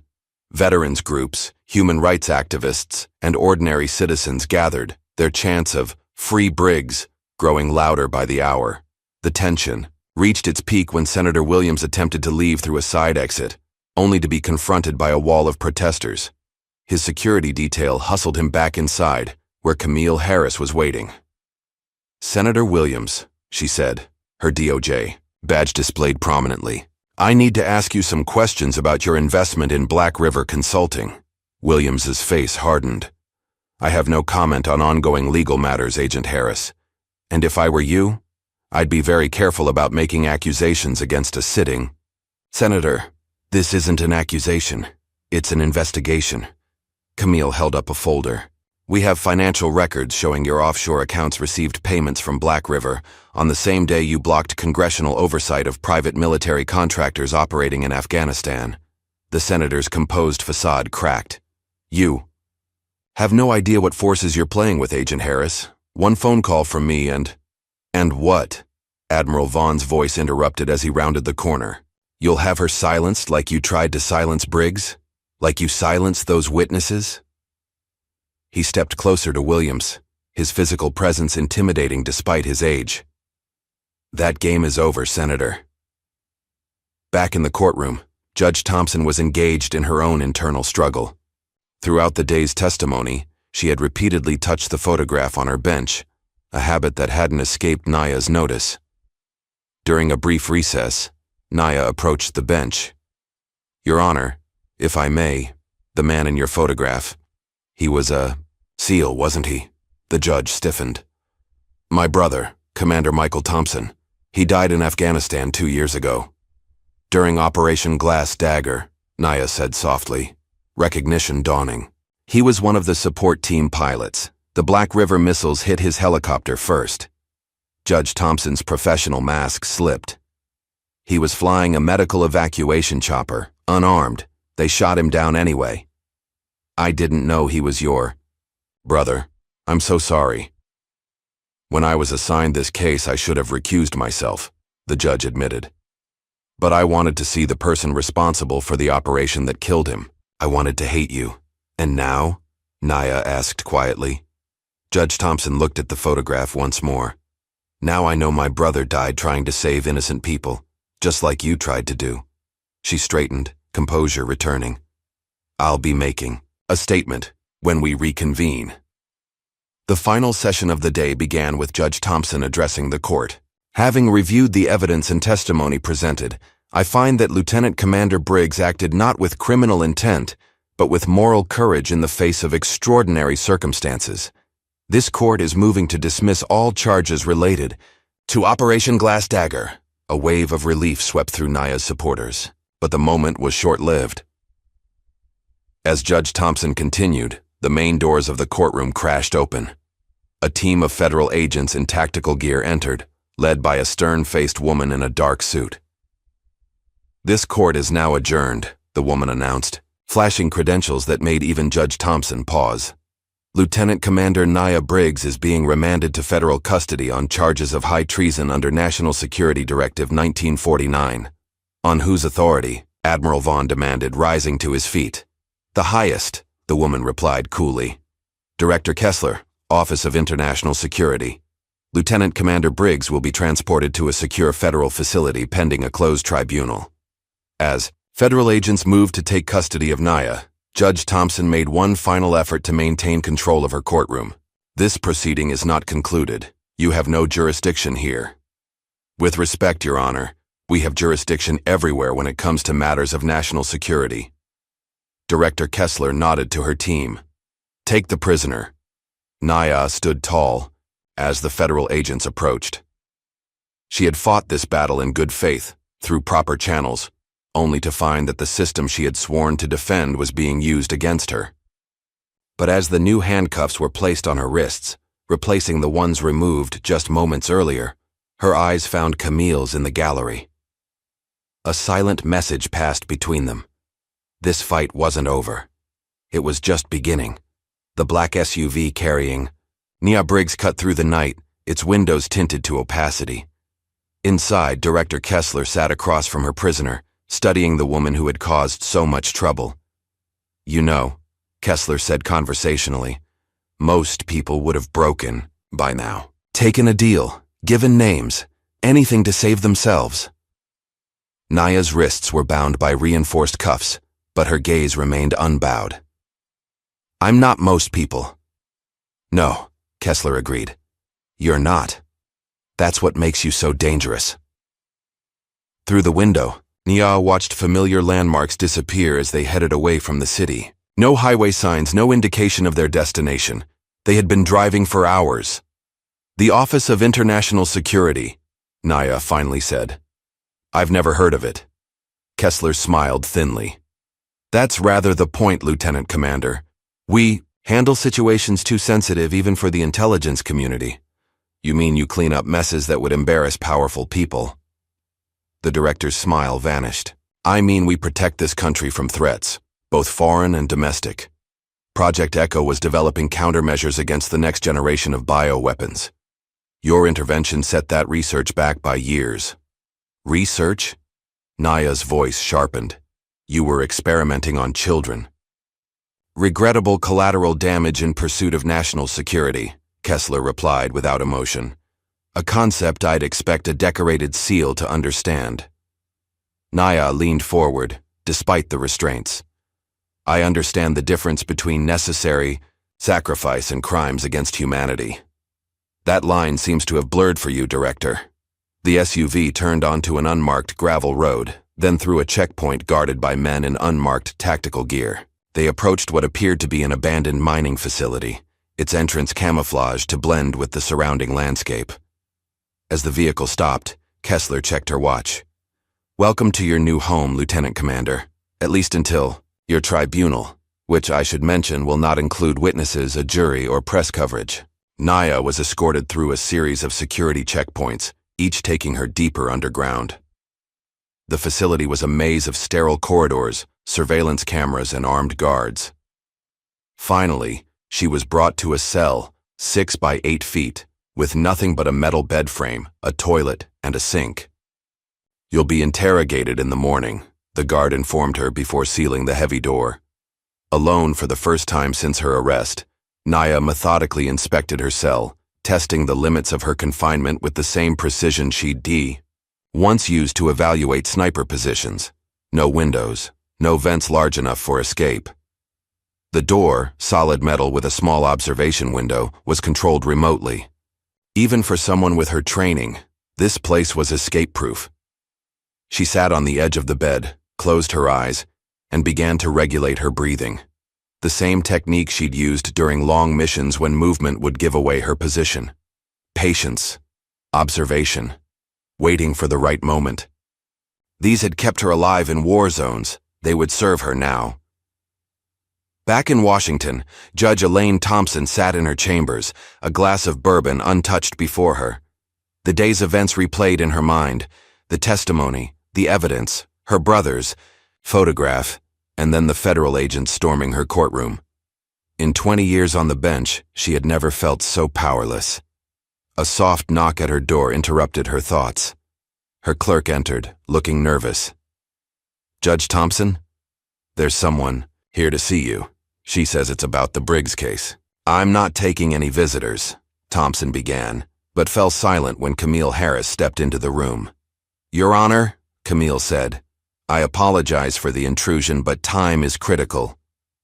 Veterans groups, human rights activists, and ordinary citizens gathered, their chants of "Free Briggs" growing louder by the hour. The tension reached its peak when Senator Williams attempted to leave through a side exit, only to be confronted by a wall of protesters. His security detail hustled him back inside, where Camille Harris was waiting. "Senator Williams," she said, her DOJ badge displayed prominently, "I need to ask you some questions about your investment in Black River Consulting." Williams's face hardened. "I have no comment on ongoing legal matters, Agent Harris. And if I were you, I'd be very careful about making accusations against a sitting." "Senator, this isn't an accusation. It's an investigation." Camille held up a folder. "We have financial records showing your offshore accounts received payments from Black River on the same day you blocked congressional oversight of private military contractors operating in Afghanistan." The senator's composed facade cracked. "You have no idea what forces you're playing with, Agent Harris. One phone call from me and what?" Admiral Vaughn's voice interrupted as he rounded the corner. "You'll have her silenced like you tried to silence Briggs? Like you silenced those witnesses?" He stepped closer to Williams, his physical presence intimidating despite his age. "That game is over, Senator." Back in the courtroom, Judge Thompson was engaged in her own internal struggle. Throughout the day's testimony, she had repeatedly touched the photograph on her bench, a habit that hadn't escaped Naya's notice. During a brief recess, Naya approached the bench. "Your Honor, if I may, the man in your photograph, he was a SEAL, wasn't he?" The judge stiffened. "My brother, Commander Michael Thompson. He died in Afghanistan 2 years ago." "During Operation Glass Dagger," Naya said softly, recognition dawning. "He was one of the support team pilots. The Black River missiles hit his helicopter first." Judge Thompson's professional mask slipped. "He was flying a medical evacuation chopper, unarmed. They shot him down anyway." "I didn't know he was your brother. I'm so sorry." "When I was assigned this case, I should have recused myself," the judge admitted. "But I wanted to see the person responsible for the operation that killed him. I wanted to hate you." "And now?" Naya asked quietly. Judge Thompson looked at the photograph once more. "Now I know my brother died trying to save innocent people, just like you tried to do." She straightened, composure returning. "I'll be making a statement when we reconvene." The final session of the day began with Judge Thompson addressing the court. Having reviewed the evidence and testimony presented, I find that Lieutenant Commander Briggs acted not with criminal intent, but with moral courage in the face of extraordinary circumstances. This court is moving to dismiss all charges related to Operation Glass Dagger. A wave of relief swept through Naya's supporters, but the moment was short-lived. As Judge Thompson continued, the main doors of the courtroom crashed open. A team of federal agents in tactical gear entered, led by a stern-faced woman in a dark suit. "This court is now adjourned," the woman announced, flashing credentials that made even Judge Thompson pause. "Lieutenant Commander Naya Briggs is being remanded to federal custody on charges of high treason under National Security Directive 1949. "On whose authority?" Admiral Vaughn demanded, rising to his feet. "The highest," the woman replied coolly. "Director Kessler, Office of International Security. Lieutenant Commander Briggs will be transported to a secure federal facility pending a closed tribunal." As federal agents moved to take custody of Naya, Judge Thompson made one final effort to maintain control of her courtroom. "This proceeding is not concluded. You have no jurisdiction here." "With respect, Your Honor, we have jurisdiction everywhere when it comes to matters of national security." Director Kessler nodded to her team. "Take the prisoner." Naya stood tall as the federal agents approached. She had fought this battle in good faith, through proper channels, only to find that the system she had sworn to defend was being used against her. But as the new handcuffs were placed on her wrists, replacing the ones removed just moments earlier, her eyes found Camille's in the gallery. A silent message passed between them. This fight wasn't over. It was just beginning. The black SUV carrying Naya Briggs cut through the night, its windows tinted to opacity. Inside, Director Kessler sat across from her prisoner, studying the woman who had caused so much trouble. "You know," Kessler said conversationally, "most people would have broken by now. Taken a deal, given names, anything to save themselves." Naya's wrists were bound by reinforced cuffs, but her gaze remained unbowed. "I'm not most people." "No," Kessler agreed. "You're not. That's what makes you so dangerous." Through the window, Naya watched familiar landmarks disappear as they headed away from the city. No highway signs, no indication of their destination. They had been driving for hours. "The Office of International Security," Naya finally said. "I've never heard of it." Kessler smiled thinly. "That's rather the point, Lieutenant Commander. We handle situations too sensitive even for the intelligence community." "You mean you clean up messes that would embarrass powerful people?" The director's smile vanished. "I mean we protect this country from threats, both foreign and domestic. Project Echo was developing countermeasures against the next generation of bioweapons. Your intervention set that research back by years." "Research?" Naya's voice sharpened. "You were experimenting on children." "Regrettable collateral damage in pursuit of national security," Kessler replied without emotion. "A concept I'd expect a decorated SEAL to understand." Naya leaned forward, despite the restraints. "I understand the difference between necessary sacrifice and crimes against humanity. That line seems to have blurred for you, Director." The SUV turned onto an unmarked gravel road, then through a checkpoint guarded by men in unmarked tactical gear. They approached what appeared to be an abandoned mining facility, its entrance camouflaged to blend with the surrounding landscape. As the vehicle stopped, Kessler checked her watch. "Welcome to your new home, Lieutenant Commander, at least until your tribunal, which I should mention will not include witnesses, a jury, or press coverage." Naya was escorted through a series of security checkpoints, each taking her deeper underground. The facility was a maze of sterile corridors, surveillance cameras, and armed guards. Finally, she was brought to a cell, 6 by 8 feet, with nothing but a metal bed frame, a toilet, and a sink. "You'll be interrogated in the morning," the guard informed her before sealing the heavy door. Alone for the first time since her arrest, Naya methodically inspected her cell, testing the limits of her confinement with the same precision she'd once used to evaluate sniper positions. No windows, no vents large enough for escape. The door, solid metal with a small observation window, was controlled remotely. Even for someone with her training, this place was escape-proof. She sat on the edge of the bed, closed her eyes, and began to regulate her breathing. The same technique she'd used during long missions when movement would give away her position. Patience, observation, waiting for the right moment. These had kept her alive in war zones. They would serve her now. Back in Washington, Judge Elaine Thompson sat in her chambers, a glass of bourbon untouched before her. The day's events replayed in her mind, the testimony, the evidence, her brother's photograph, and then the federal agents storming her courtroom. In 20 years on the bench, she had never felt so powerless. A soft knock at her door interrupted her thoughts. Her clerk entered, looking nervous. "Judge Thompson? There's someone here to see you. She says it's about the Briggs case." "I'm not taking any visitors," Thompson began, but fell silent when Camille Harris stepped into the room. "Your Honor," Camille said, "I apologize for the intrusion, but time is critical.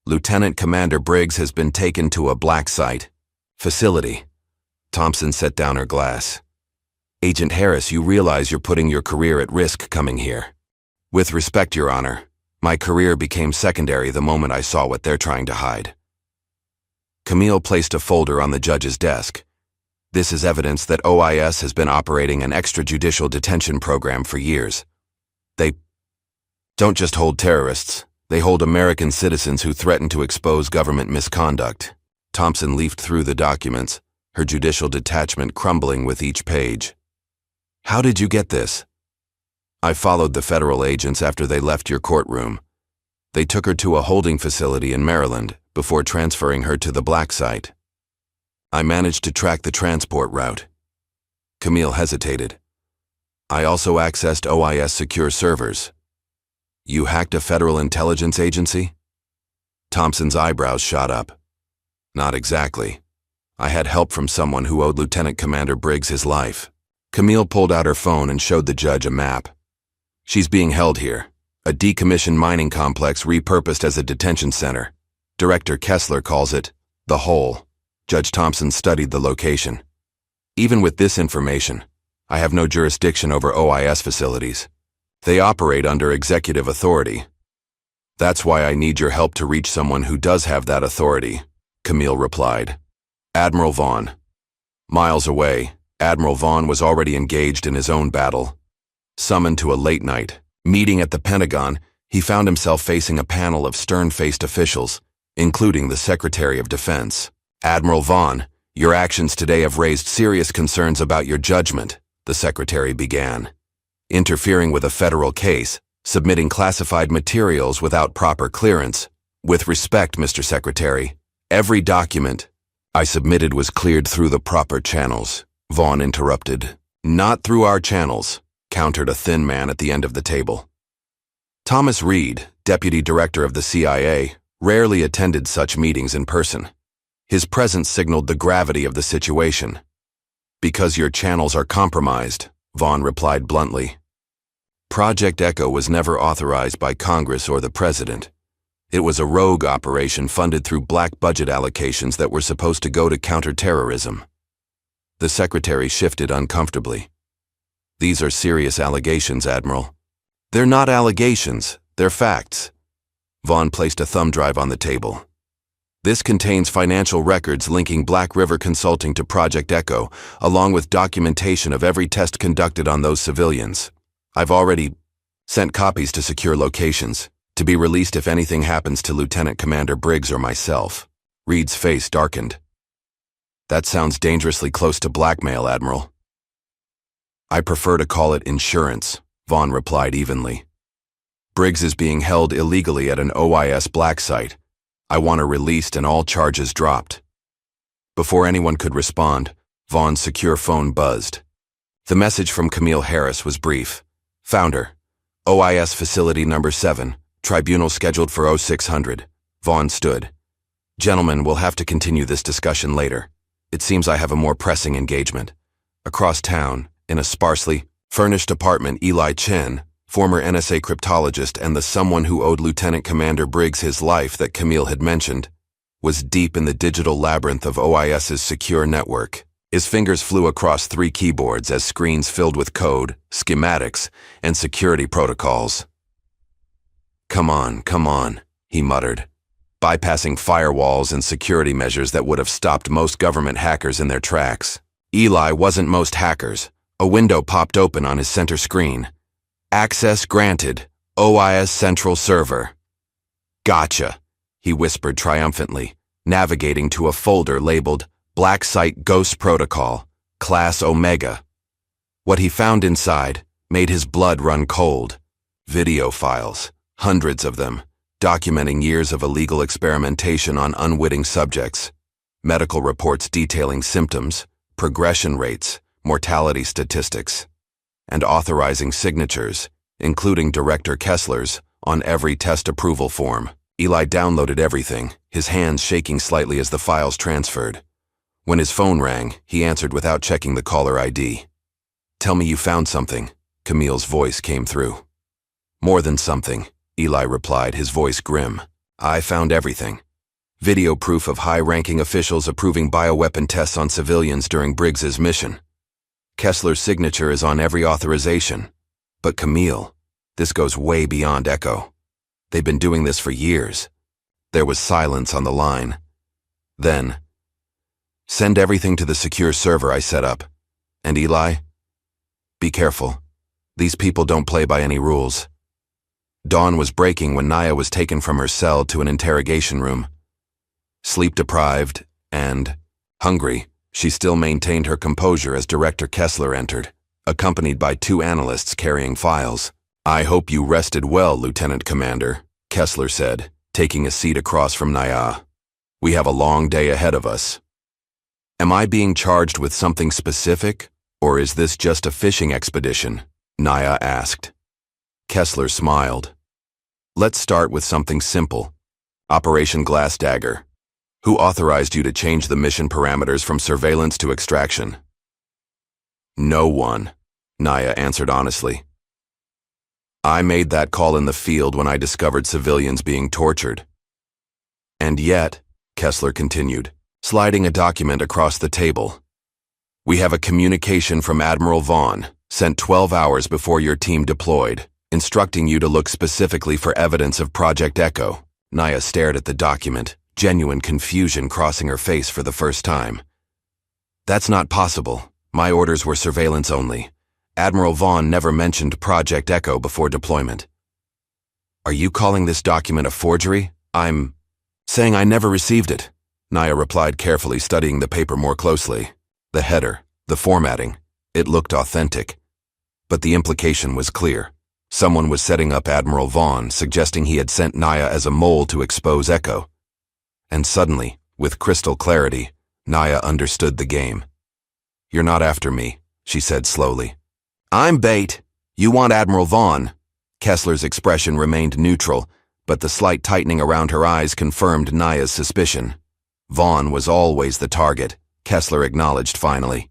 Lieutenant Commander Briggs has been taken to a black site facility." Thompson set down her glass. "Agent Harris, you realize you're putting your career at risk coming here." "With respect, Your Honor, my career became secondary the moment I saw what they're trying to hide." Camille placed a folder on the judge's desk. "This is evidence that OIS has been operating an extrajudicial detention program for years. They don't just hold terrorists, they hold American citizens who threaten to expose government misconduct." Thompson leafed through the documents, her judicial detachment crumbling with each page. "How did you get this?" "I followed the federal agents after they left your courtroom. They took her to a holding facility in Maryland before transferring her to the black site. I managed to track the transport route." Camille hesitated. "I also accessed OIS secure servers." "You hacked a federal intelligence agency?" Thompson's eyebrows shot up. "Not exactly. I had help from someone who owed Lieutenant Commander Briggs his life." Camille pulled out her phone and showed the judge a map. "She's being held here, a decommissioned mining complex repurposed as a detention center. Director Kessler calls it the Hole." Judge Thompson studied the location. "Even with this information, I have no jurisdiction over OIS facilities. They operate under executive authority. That's why I need your help to reach someone who does have that authority," Camille replied. "Admiral Vaughn." Miles away, Admiral Vaughn was already engaged in his own battle. Summoned to a late-night meeting at the Pentagon, he found himself facing a panel of stern-faced officials, including the Secretary of Defense. "Admiral Vaughn, your actions today have raised serious concerns about your judgment," the Secretary began. "Interfering with a federal case, submitting classified materials without proper clearance. With respect, Mr. Secretary, every document I submitted was cleared through the proper channels," Vaughn interrupted. "Not through our channels," countered a thin man at the end of the table. Thomas Reed, Deputy Director of the CIA, rarely attended such meetings in person. His presence signaled the gravity of the situation. "Because your channels are compromised," Vaughn replied bluntly. Project Echo was never authorized by Congress or the President. It was a rogue operation funded through black budget allocations that were supposed to go to counterterrorism. The Secretary shifted uncomfortably. "These are serious allegations, Admiral." "They're not allegations, they're facts." Vaughn placed a thumb drive on the table. "This contains financial records linking Black River Consulting to Project Echo, along with documentation of every test conducted on those civilians. I've already sent copies to secure locations, to be released if anything happens to Lieutenant Commander Briggs or myself." Reed's face darkened. "That sounds dangerously close to blackmail, Admiral." "I prefer to call it insurance," Vaughn replied evenly. "Briggs is being held illegally at an OIS black site. I want her released and all charges dropped." Before anyone could respond, Vaughn's secure phone buzzed. The message from Camille Harris was brief. "Found her. OIS Facility Number 7, tribunal scheduled for 0600. Vaughn stood. "Gentlemen, we'll have to continue this discussion later. It seems I have a more pressing engagement." Across town, in a sparsely furnished apartment, Eli Chen, former NSA cryptologist and the someone who owed Lieutenant Commander Briggs his life that Camille had mentioned, was deep in the digital labyrinth of OIS's secure network. His fingers flew across 3 keyboards as screens filled with code, schematics, and security protocols. Come on, he muttered, bypassing firewalls and security measures that would have stopped most government hackers in their tracks. Eli wasn't most hackers. A window popped open on his center screen. Access granted. OIS Central Server. Gotcha, he whispered triumphantly, navigating to a folder labeled Black Site Ghost Protocol, Class Omega. What he found inside made his blood run cold. Video files, hundreds of them, documenting years of illegal experimentation on unwitting subjects. Medical reports detailing symptoms, progression rates, mortality statistics, and authorizing signatures, including Director Kessler's, on every test approval form. Eli downloaded everything, his hands shaking slightly as the files transferred. When his phone rang, he answered without checking the caller ID. Tell me you found something, Camille's voice came through. More than something, Eli replied, his voice grim. I found everything. Video proof of high-ranking officials approving bioweapon tests on civilians during Briggs's mission. Kessler's signature is on every authorization. But Camille, this goes way beyond Echo. They've been doing this for years. There was silence on the line. Then, send everything to the secure server I set up. And Eli, be careful. These people don't play by any rules. Dawn was breaking when Naya was taken from her cell to an interrogation room. Sleep-deprived and hungry, she still maintained her composure as Director Kessler entered, accompanied by 2 analysts carrying files. I hope you rested well, Lieutenant Commander, Kessler said, taking a seat across from Naya. We have a long day ahead of us. Am I being charged with something specific, or is this just a fishing expedition? Naya asked. Kessler smiled. Let's start with something simple. Operation Glass Dagger. Who authorized you to change the mission parameters from surveillance to extraction? No one, Naya answered honestly. I made that call in the field when I discovered civilians being tortured. And yet, Kessler continued, sliding a document across the table, we have a communication from Admiral Vaughn, sent 12 hours before your team deployed, instructing you to look specifically for evidence of Project Echo. Naya stared at the document, genuine confusion crossing her face for the first time. That's not possible. My orders were surveillance only. Admiral Vaughn never mentioned Project Echo before deployment. Are you calling this document a forgery? I'm saying I never received it, Naya replied, carefully studying the paper more closely. The header, the formatting, it looked authentic. But the implication was clear. Someone was setting up Admiral Vaughn, suggesting he had sent Naya as a mole to expose Echo. And suddenly, with crystal clarity, Naya understood the game. You're not after me, she said slowly. I'm bait. You want Admiral Vaughn. Kessler's expression remained neutral, but the slight tightening around her eyes confirmed Naya's suspicion. Vaughn was always the target, Kessler acknowledged finally.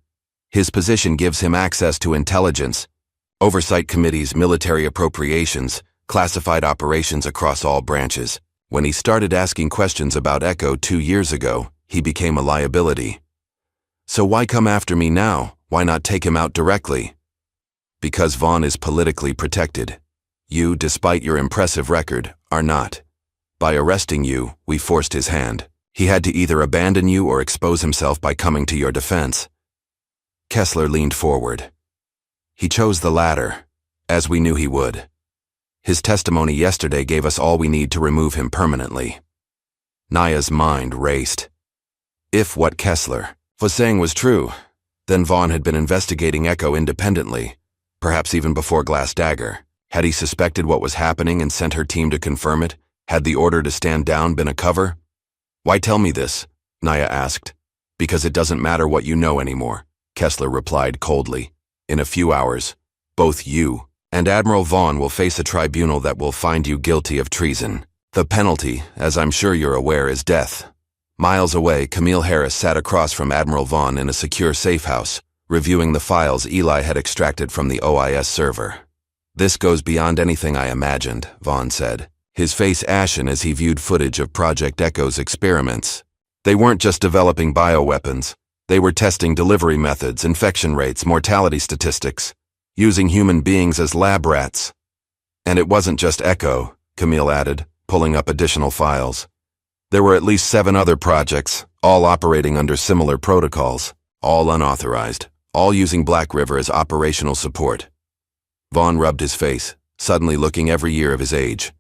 His position gives him access to intelligence, oversight committees, military appropriations, classified operations across all branches. When he started asking questions about Echo 2 years ago, he became a liability. So why come after me now? Why not take him out directly? Because Vaughn is politically protected. You, despite your impressive record, are not. By arresting you, we forced his hand. He had to either abandon you or expose himself by coming to your defense. Kessler leaned forward. He chose the latter, as we knew he would. His testimony yesterday gave us all we need to remove him permanently. Naya's mind raced. If what Kessler was saying was true, then Vaughn had been investigating Echo independently, perhaps even before Glass Dagger. Had he suspected what was happening and sent her team to confirm it? Had the order to stand down been a cover? Why tell me this? Naya asked. Because it doesn't matter what you know anymore, Kessler replied coldly. In a few hours, both you and Admiral Vaughn will face a tribunal that will find you guilty of treason. The penalty, as I'm sure you're aware, is death. Miles away, Camille Harris sat across from Admiral Vaughn in a secure safe house, reviewing the files Eli had extracted from the OIS server. This goes beyond anything I imagined, Vaughn said, his face ashen as he viewed footage of Project Echo's experiments. They weren't just developing bioweapons. They were testing delivery methods, infection rates, mortality statistics, using human beings as lab rats. And it wasn't just Echo, Camille added, pulling up additional files. There were at least 7 other projects, all operating under similar protocols, all unauthorized, all using Black River as operational support. Vaughn rubbed his face, suddenly looking every year of his age.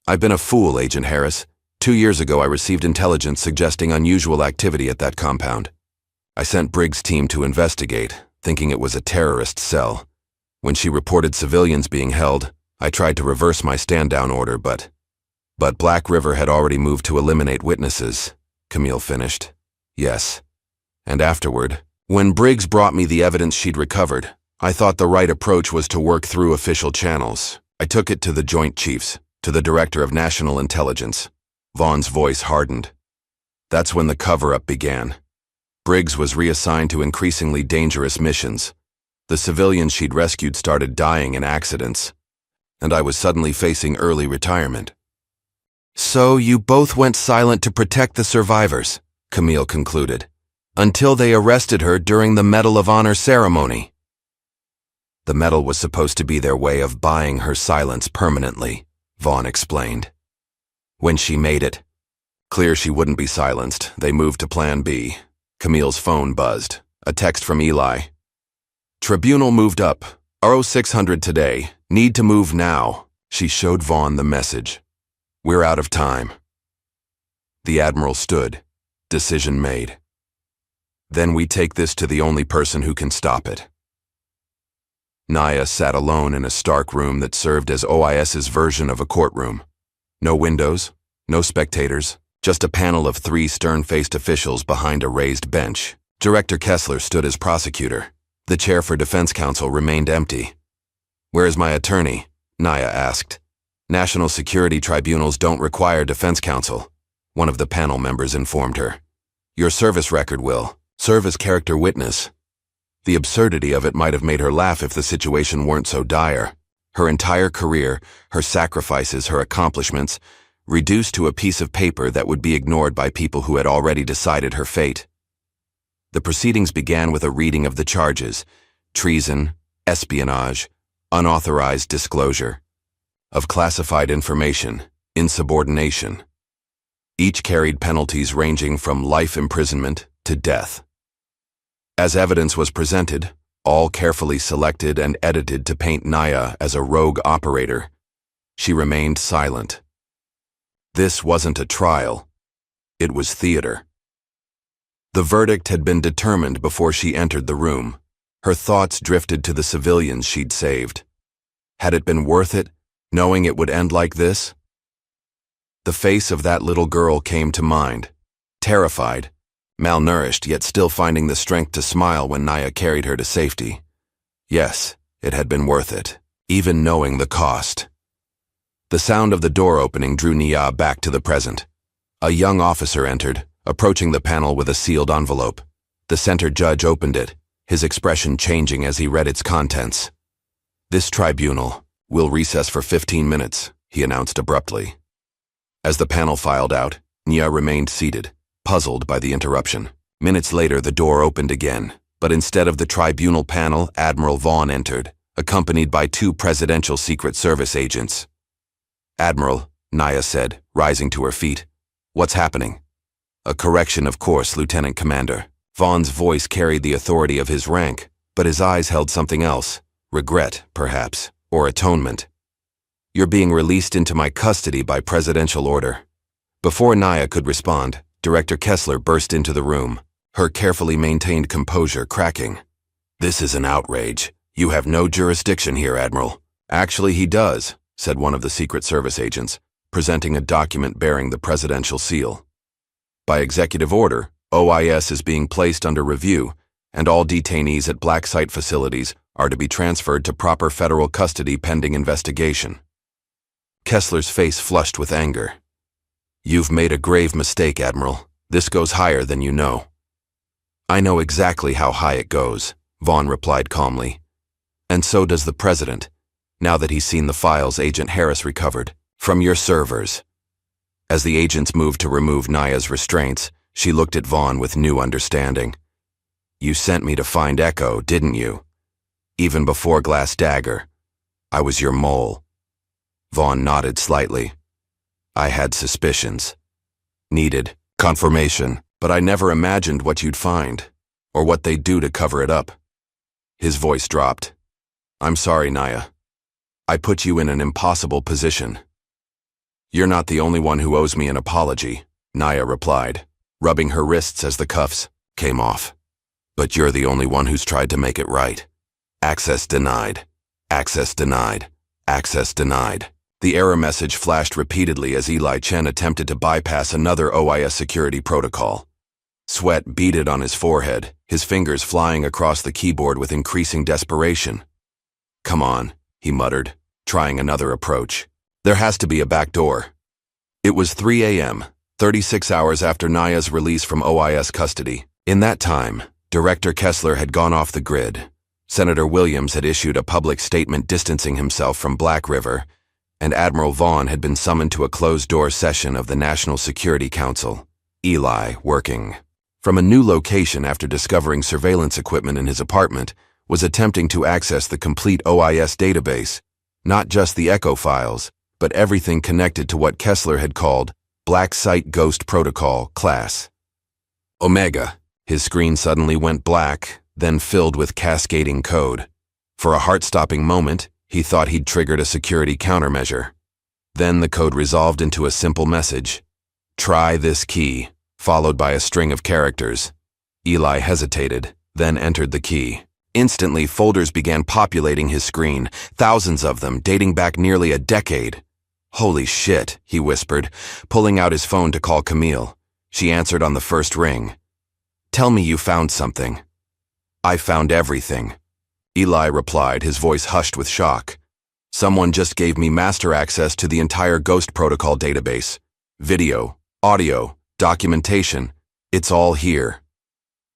I've been a fool, Agent Harris. 2 years ago I received intelligence suggesting unusual activity at that compound. I sent Briggs' team to investigate, thinking it was a terrorist cell. When she reported civilians being held, I tried to reverse my stand-down order, but Black River had already moved to eliminate witnesses, Camille finished. Yes. And afterward, when Briggs brought me the evidence she'd recovered, I thought the right approach was to work through official channels. I took it to the Joint Chiefs, to the Director of National Intelligence. Vaughn's voice hardened. That's when the cover-up began. Briggs was reassigned to increasingly dangerous missions. The civilians she'd rescued started dying in accidents, and I was suddenly facing early retirement. So you both went silent to protect the survivors, Camille concluded, until they arrested her during the Medal of Honor ceremony. The medal was supposed to be their way of buying her silence permanently, Vaughn explained. When she made it clear she wouldn't be silenced, they moved to Plan B. Camille's phone buzzed. A text from Eli. Tribunal moved up. RO600 today. Need to move now. She showed Vaughn the message. We're out of time. The Admiral stood. Decision made. Then we take this to the only person who can stop it. Naya sat alone in a stark room that served as OIS's version of a courtroom. No windows, no spectators, just a panel of 3 stern-faced officials behind a raised bench. Director Kessler stood as prosecutor. The chair for defense counsel remained empty. Where is my attorney? Naya asked. National security tribunals don't require defense counsel, one of the panel members informed her. Your service record will serve as character witness. The absurdity of it might have made her laugh if the situation weren't so dire. Her entire career, her sacrifices, her accomplishments, reduced to a piece of paper that would be ignored by people who had already decided her fate. The proceedings began with a reading of the charges: treason, espionage, unauthorized disclosure of classified information, insubordination. Each carried penalties ranging from life imprisonment to death. As evidence was presented, all carefully selected and edited to paint Naya as a rogue operator, she remained silent. This wasn't a trial. It was theater. The verdict had been determined before she entered the room. Her thoughts drifted to the civilians she'd saved. Had it been worth it, knowing it would end like this? The face of that little girl came to mind, terrified, malnourished, yet still finding the strength to smile when Naya carried her to safety. Yes, it had been worth it, even knowing the cost. The sound of the door opening drew Nia back to the present. A young officer entered, approaching the panel with a sealed envelope. The center judge opened it, his expression changing as he read its contents. This tribunal will recess for 15 minutes, he announced abruptly. As the panel filed out, Nia remained seated, puzzled by the interruption. Minutes later, the door opened again, but instead of the tribunal panel, Admiral Vaughn entered, accompanied by 2 presidential Secret Service agents. Admiral, Nia said, rising to her feet. What's happening? A correction, of course, Lieutenant Commander. Vaughn's voice carried the authority of his rank, but his eyes held something else. Regret, perhaps, or atonement. You're being released into my custody by presidential order. Before Nia could respond, Director Kessler burst into the room, her carefully maintained composure cracking. This is an outrage. You have no jurisdiction here, Admiral. Actually, he does, said one of the Secret Service agents, presenting a document bearing the presidential seal. By executive order, OIS is being placed under review, and all detainees at black site facilities are to be transferred to proper federal custody pending investigation. Kessler's face flushed with anger. You've made a grave mistake, Admiral. This goes higher than you know. I know exactly how high it goes, Vaughn replied calmly. And so does the President, now that he's seen the files Agent Harris recovered. From your servers. As the agents moved to remove Naya's restraints, she looked at Vaughn with new understanding. You sent me to find Echo, didn't you? Even before Glass Dagger. I was your mole. Vaughn nodded slightly. I had suspicions. Needed confirmation, but I never imagined what you'd find, or what they'd do to cover it up. His voice dropped. I'm sorry, Naya. I put you in an impossible position. You're not the only one who owes me an apology, Naya replied, rubbing her wrists as the cuffs came off. But you're the only one who's tried to make it right. Access denied. Access denied. Access denied. The error message flashed repeatedly as Eli Chen attempted to bypass another OIS security protocol. Sweat beaded on his forehead, his fingers flying across the keyboard with increasing desperation. Come on, he muttered, trying another approach. There has to be a back door. It was 3 a.m., 36 hours after Naya's release from OIS custody. In that time, Director Kessler had gone off the grid. Senator Williams had issued a public statement distancing himself from Black River, and Admiral Vaughn had been summoned to a closed-door session of the National Security Council. Eli, working from a new location after discovering surveillance equipment in his apartment, was attempting to access the complete OIS database, not just the Echo files, but everything connected to what Kessler had called Black Site Ghost Protocol Class. Omega. His screen suddenly went black, then filled with cascading code. For a heart-stopping moment, he thought he'd triggered a security countermeasure. Then the code resolved into a simple message. Try this key, followed by a string of characters. Eli hesitated, then entered the key. Instantly, folders began populating his screen, thousands of them, dating back nearly a decade. Holy shit, he whispered, pulling out his phone to call Camille. She answered on the first ring. Tell me you found something. I found everything. Eli replied, his voice hushed with shock. Someone just gave me master access to the entire Ghost Protocol database. Video, audio, documentation. It's all here.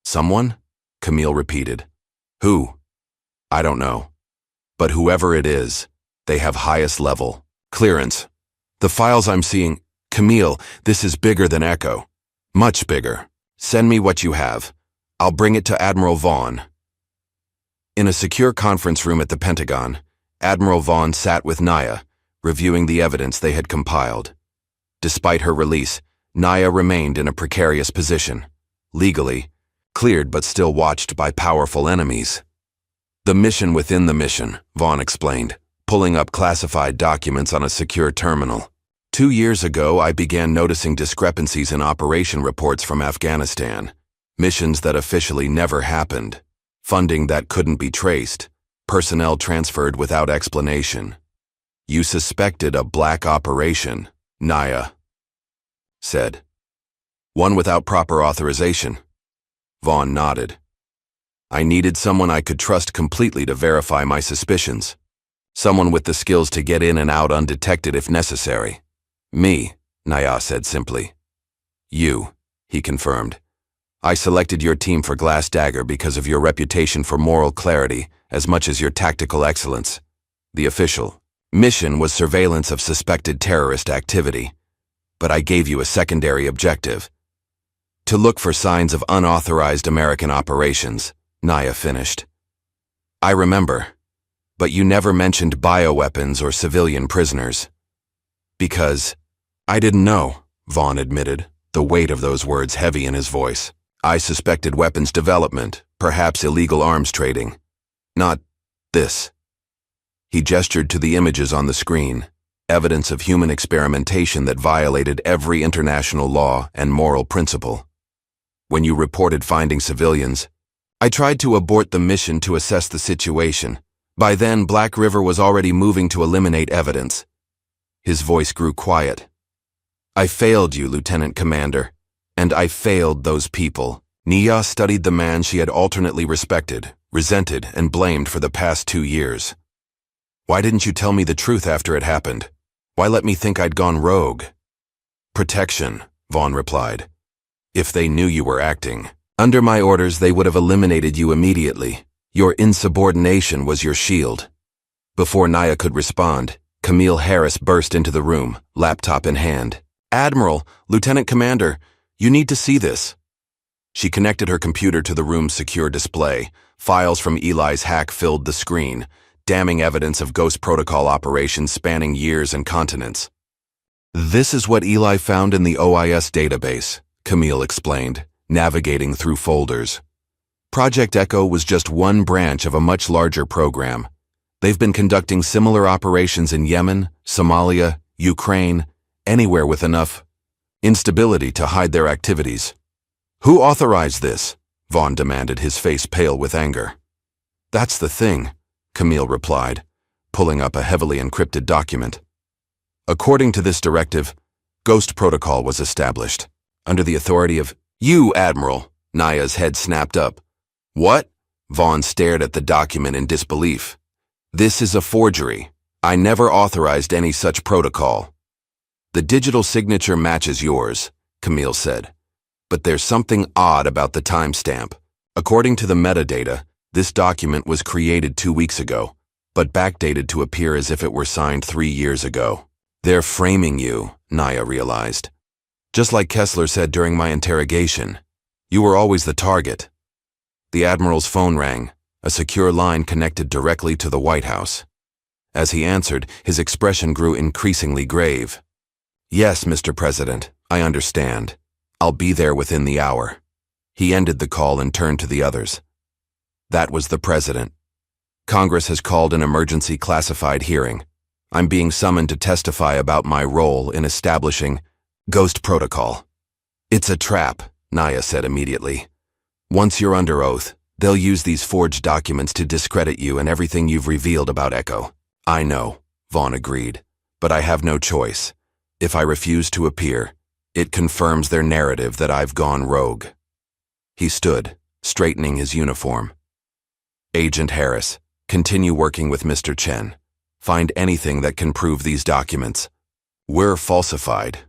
Someone? Camille repeated. Who? I don't know. But whoever it is, they have highest level clearance. The files I'm seeing, Camille, this is bigger than Echo. Much bigger. Send me what you have. I'll bring it to Admiral Vaughn. In a secure conference room at the Pentagon, Admiral Vaughn sat with Naya, reviewing the evidence they had compiled. Despite her release, Naya remained in a precarious position, legally cleared but still watched by powerful enemies. The mission within the mission, Vaughn explained, pulling up classified documents on a secure terminal. 2 years ago, I began noticing discrepancies in operation reports from Afghanistan, missions that officially never happened, funding that couldn't be traced, personnel transferred without explanation. You suspected a black operation, Naya said. One without proper authorization. Vaughn nodded. I needed someone I could trust completely to verify my suspicions. Someone with the skills to get in and out undetected if necessary. Me, Naya said simply. You, he confirmed. I selected your team for Glass Dagger because of your reputation for moral clarity as much as your tactical excellence. The official mission was surveillance of suspected terrorist activity, but I gave you a secondary objective. To look for signs of unauthorized American operations, Naya finished. I remember, but you never mentioned bioweapons or civilian prisoners. Because I didn't know, Vaughn admitted, the weight of those words heavy in his voice. I suspected weapons development, perhaps illegal arms trading. Not this. He gestured to the images on the screen, evidence of human experimentation that violated every international law and moral principle. When you reported finding civilians, I tried to abort the mission to assess the situation. By then, Black River was already moving to eliminate evidence. His voice grew quiet. I failed you, Lieutenant Commander, and I failed those people. Nia studied the man she had alternately respected, resented, and blamed for the past 2 years. Why didn't you tell me the truth after it happened? Why let me think I'd gone rogue? Protection, Vaughn replied. If they knew you were acting under my orders, they would have eliminated you immediately. Your insubordination was your shield. Before Naya could respond, Camille Harris burst into the room, laptop in hand. "Admiral, Lieutenant Commander, you need to see this." She connected her computer to the room's secure display. Files from Eli's hack filled the screen, damning evidence of Ghost Protocol operations spanning years and continents. "This is what Eli found in the OIS database," Camille explained, navigating through folders. Project Echo was just one branch of a much larger program. They've been conducting similar operations in Yemen, Somalia, Ukraine, anywhere with enough instability to hide their activities. "Who authorized this?" Vaughn demanded, his face pale with anger. "That's the thing," Camille replied, pulling up a heavily encrypted document. "According to this directive, Ghost Protocol was established, under the authority of you, Admiral." Naya's head snapped up. "What?" Vaughn stared at the document in disbelief. "This is a forgery. I never authorized any such protocol." "The digital signature matches yours," Camille said. "But there's something odd about the timestamp. According to the metadata, this document was created 2 weeks ago, but backdated to appear as if it were signed 3 years ago. They're framing you," Naya realized. "Just like Kessler said during my interrogation. You were always the target." The Admiral's phone rang, a secure line connected directly to the White House. As he answered, his expression grew increasingly grave. "Yes, Mr. President, I understand. I'll be there within the hour." He ended the call and turned to the others. "That was the President. Congress has called an emergency classified hearing. I'm being summoned to testify about my role in establishing Ghost Protocol." "It's a trap," Naya said immediately. "Once you're under oath, they'll use these forged documents to discredit you and everything you've revealed about Echo." "I know," Vaughn agreed, "but I have no choice. If I refuse to appear, it confirms their narrative that I've gone rogue." He stood, straightening his uniform. "Agent Harris, continue working with Mr. Chen. Find anything that can prove these documents. We're falsified."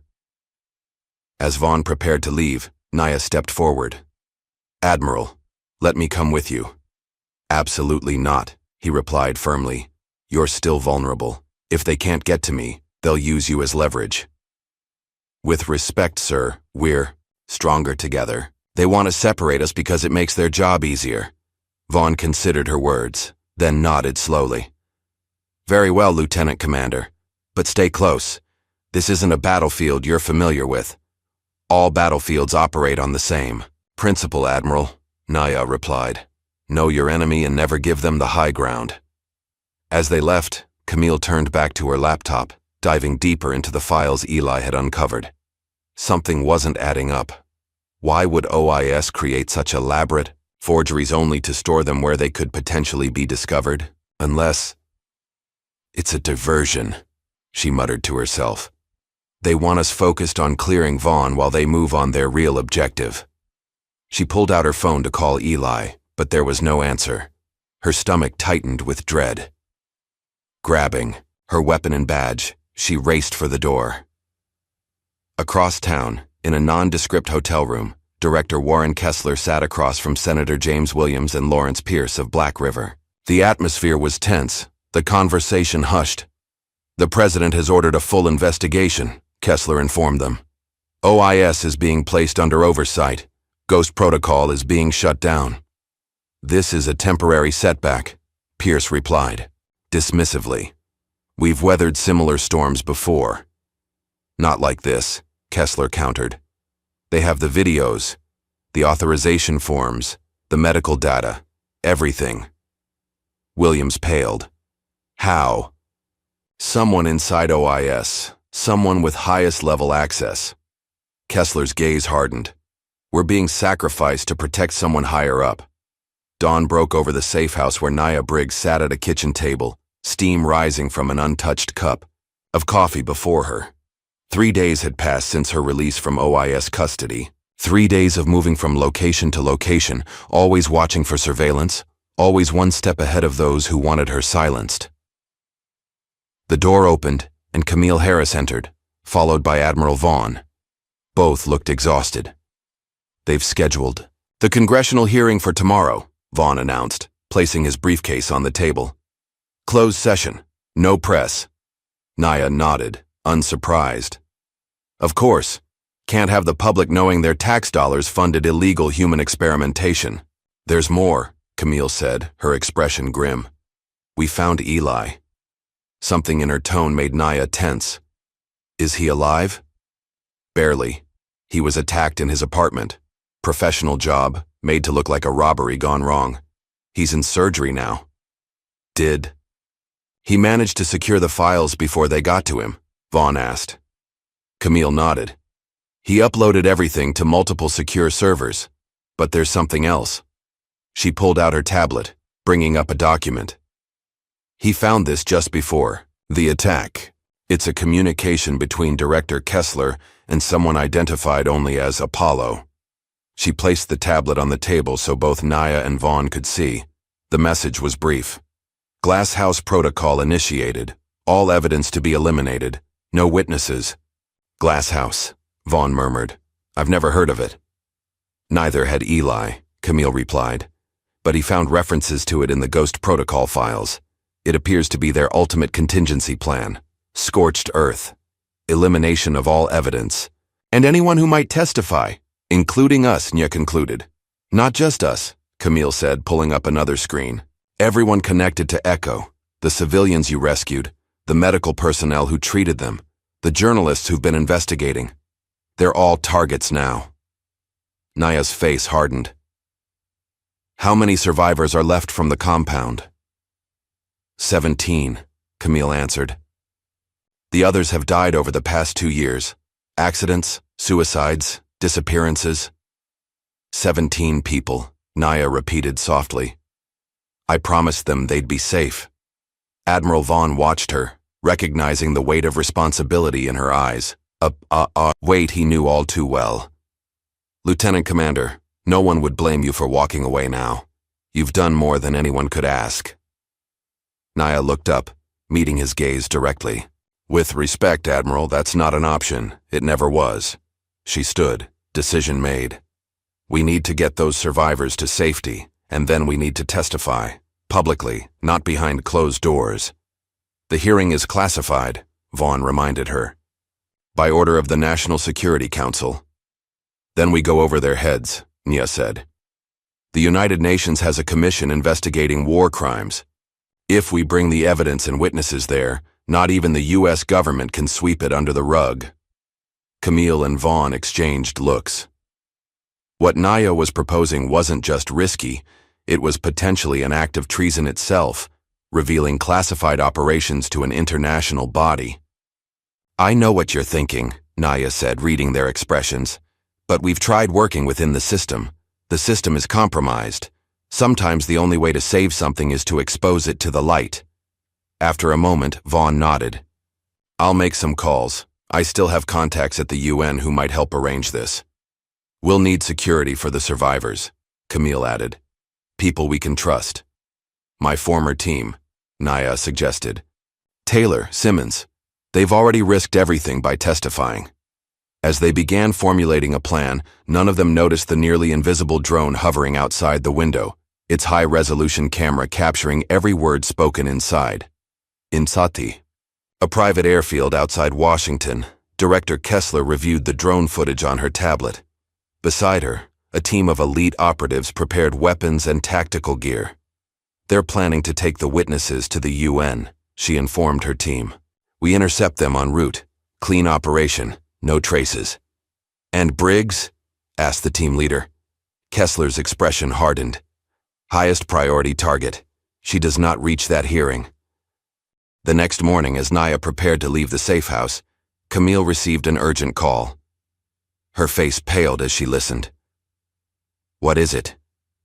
As Vaughn prepared to leave, Naya stepped forward. "Admiral, let me come with you." "Absolutely not," he replied firmly. "You're still vulnerable. If they can't get to me, they'll use you as leverage." "With respect, sir, we're stronger together. They want to separate us because it makes their job easier." Vaughn considered her words, then nodded slowly. "Very well, Lieutenant Commander, but stay close. This isn't a battlefield you're familiar with. All battlefields operate on the same principle, Admiral," Naya replied. "Know your enemy and never give them the high ground." As they left, Camille turned back to her laptop, diving deeper into the files Eli had uncovered. Something wasn't adding up. Why would OIS create such elaborate forgeries only to store them where they could potentially be discovered? Unless... "It's a diversion," she muttered to herself. "They want us focused on clearing Vaughn while they move on their real objective." She pulled out her phone to call Eli, but there was no answer. Her stomach tightened with dread. Grabbing her weapon and badge, she raced for the door. Across town, in a nondescript hotel room, Director Warren Kessler sat across from Senator James Williams and Lawrence Pierce of Black River. The atmosphere was tense, the conversation hushed. "The President has ordered a full investigation," Kessler informed them. "OIS is being placed under oversight. Ghost Protocol is being shut down." "This is a temporary setback," Pierce replied, dismissively. "We've weathered similar storms before." "Not like this," Kessler countered. "They have the videos, the authorization forms, the medical data, everything." Williams paled. "How?" "Someone inside OIS, someone with highest level access." Kessler's gaze hardened. "We're being sacrificed to protect someone higher up." Dawn broke over the safe house where Nia Briggs sat at a kitchen table, steam rising from an untouched cup of coffee before her. 3 days had passed since her release from OIS custody. 3 days of moving from location to location, always watching for surveillance, always one step ahead of those who wanted her silenced. The door opened, and Camille Harris entered, followed by Admiral Vaughn. Both looked exhausted. "They've scheduled the congressional hearing for tomorrow," Vaughn announced, placing his briefcase on the table. "Closed session. No press." Naya nodded, unsurprised. Of course. Can't have the public knowing their tax dollars funded illegal human experimentation. There's more, Camille said, her expression grim. We found Eli. Something in her tone made Naya tense. Is he alive? Barely. He was attacked in his apartment. Professional job, made to look like a robbery gone wrong. He's in surgery now. Did he managed to secure the files before they got to him? Vaughn asked. Camille nodded. He uploaded everything to multiple secure servers. But there's something else. She pulled out her tablet, bringing up a document. He found this just before the attack. It's a communication between Director Kessler and someone identified only as Apollo. She placed the tablet on the table so both Naya and Vaughn could see. The message was brief. Glasshouse protocol initiated. All evidence to be eliminated. No witnesses. Glasshouse, Vaughn murmured. I've never heard of it. Neither had Eli, Camille replied. But he found references to it in the Ghost Protocol files. It appears to be their ultimate contingency plan. Scorched earth. Elimination of all evidence. And anyone who might testify, including us, Nya concluded. Not just us, Camille said, pulling up another screen. Everyone connected to Echo. The civilians you rescued. The medical personnel who treated them. The journalists who've been investigating. They're all targets now. Naya's face hardened. How many survivors are left from the compound? 17, Camille answered. The others have died over the past 2 years. Accidents, suicides, disappearances. 17 people, Naya repeated softly. I promised them they'd be safe. Admiral Vaughn watched her, recognizing the weight of responsibility in her eyes. Weight he knew all too well. Lieutenant Commander, no one would blame you for walking away now. You've done more than anyone could ask. Naya looked up, meeting his gaze directly. With respect, Admiral, that's not an option. It never was. She stood, decision made. We need to get those survivors to safety, and then we need to testify. Publicly, not behind closed doors. The hearing is classified, Vaughn reminded her. By order of the National Security Council. Then we go over their heads, Nya said. The United Nations has a commission investigating war crimes. If we bring the evidence and witnesses there, not even the U.S. government can sweep it under the rug. Camille and Vaughn exchanged looks. What Naya was proposing wasn't just risky, it was potentially an act of treason itself, revealing classified operations to an international body. I know what you're thinking, Naya said, reading their expressions. But we've tried working within the system. The system is compromised. Sometimes the only way to save something is to expose it to the light. After a moment, Vaughn nodded. I'll make some calls. I still have contacts at the UN who might help arrange this. We'll need security for the survivors, Camille added. People we can trust. My former team, Naya suggested. Taylor, Simmons. They've already risked everything by testifying. As they began formulating a plan, none of them noticed the nearly invisible drone hovering outside the window, its high-resolution camera capturing every word spoken inside. In Sati, a private airfield outside Washington, Director Kessler reviewed the drone footage on her tablet. Beside her, a team of elite operatives prepared weapons and tactical gear. They're planning to take the witnesses to the UN, she informed her team. We intercept them en route. Clean operation, no traces. And Briggs? Asked the team leader. Kessler's expression hardened. Highest priority target. She does not reach that hearing. The next morning, as Naya prepared to leave the safe house, Camille received an urgent call. Her face paled as she listened. What is it?